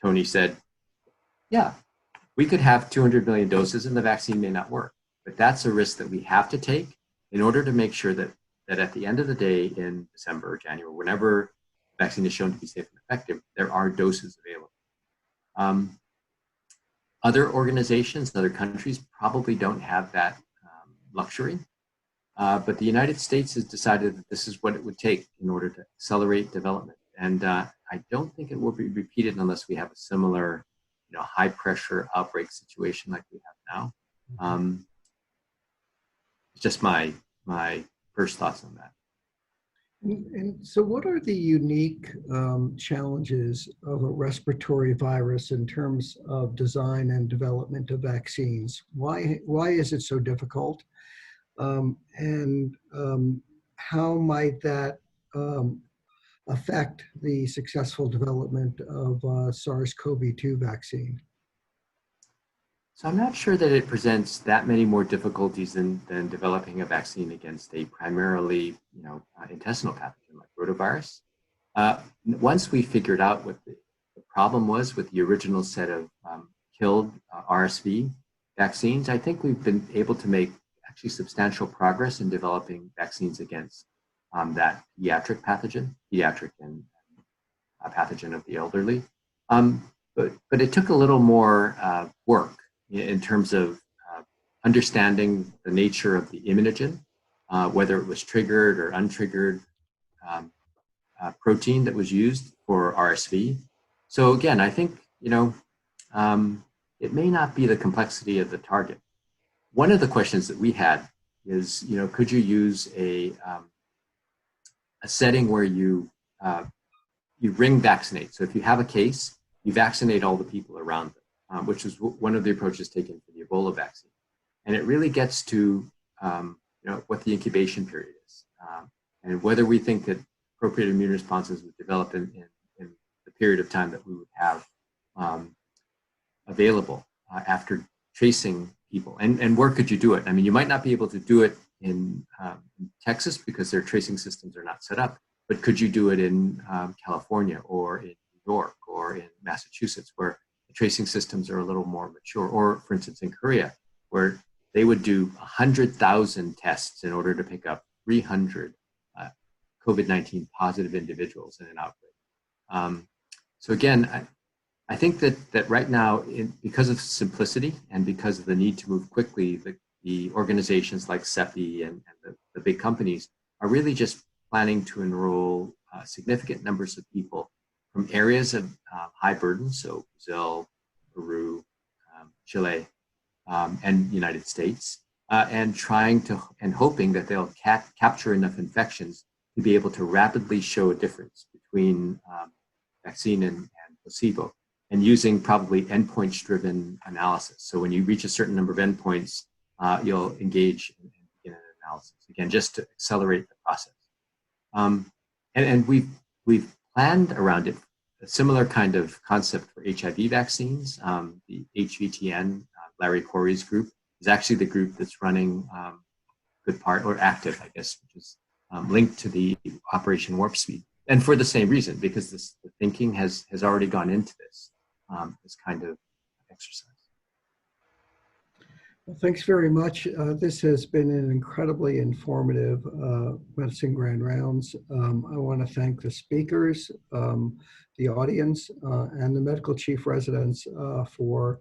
Tony said, yeah, we could have 200 million doses and the vaccine may not work, but that's a risk that we have to take in order to make sure that at the end of the day in December or January, whenever the vaccine is shown to be safe and effective, there are doses available. Other organizations, other countries probably don't have that luxury, but the United States has decided that this is what it would take in order to accelerate development. And I don't think it will be repeated unless we have a similar, high pressure outbreak situation like we have now. It's just my first thoughts on that. And so what are the unique challenges of a respiratory virus in terms of design and development of vaccines? Why is it so difficult? And how might that affect the successful development of SARS-CoV-2 vaccine? So I'm not sure that it presents that many more difficulties than developing a vaccine against a primarily, intestinal pathogen like rotavirus. Once we figured out what the problem was with the original set of killed RSV vaccines, I think we've been able to make actually substantial progress in developing vaccines against that pediatric pathogen and pathogen of the elderly. But it took a little more work in terms of understanding the nature of the immunogen, whether it was triggered or untriggered protein that was used for RSV. So again, I think, it may not be the complexity of the target. One of the questions that we had is, could you use a setting where you ring vaccinate? So if you have a case, you vaccinate all the people around them, which is one of the approaches taken for the Ebola vaccine. And it really gets to what the incubation period is, and whether we think that appropriate immune responses would develop in the period of time that we would have available after tracing people. And where could you do it? I mean, you might not be able to do it in Texas because their tracing systems are not set up, but could you do it in California or in New York or in Massachusetts, where the tracing systems are a little more mature, or for instance in Korea, where they would do 100,000 tests in order to pick up 300 COVID-19 positive individuals in an outbreak. So again, I think that right now, because of simplicity and because of the need to move quickly, the organizations like CEPI and the big companies are really just planning to enroll significant numbers of people from areas of high burden, so Brazil, Peru, Chile, and the United States, and hoping that they'll capture enough infections to be able to rapidly show a difference between vaccine and placebo, and using probably endpoints-driven analysis. So when you reach a certain number of endpoints, you'll engage in an analysis, again, just to accelerate the process. And we've planned around it a similar kind of concept for HIV vaccines. The HVTN, Larry Corey's group, is actually the group that's running good part, or active, I guess, which is linked to the Operation Warp Speed. And for the same reason, because the thinking has already gone into this kind of exercise. Well, thanks very much. This has been an incredibly informative Medicine Grand Rounds. I want to thank the speakers, the audience, and the medical chief residents for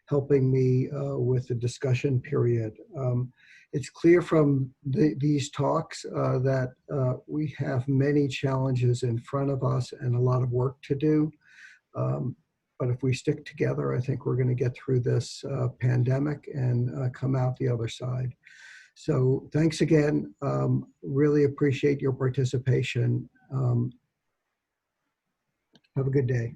helping me with the discussion period. It's clear from these talks that we have many challenges in front of us and a lot of work to do. But if we stick together, I think we're going to get through this pandemic and come out the other side. So thanks again. Really appreciate your participation. Have a good day.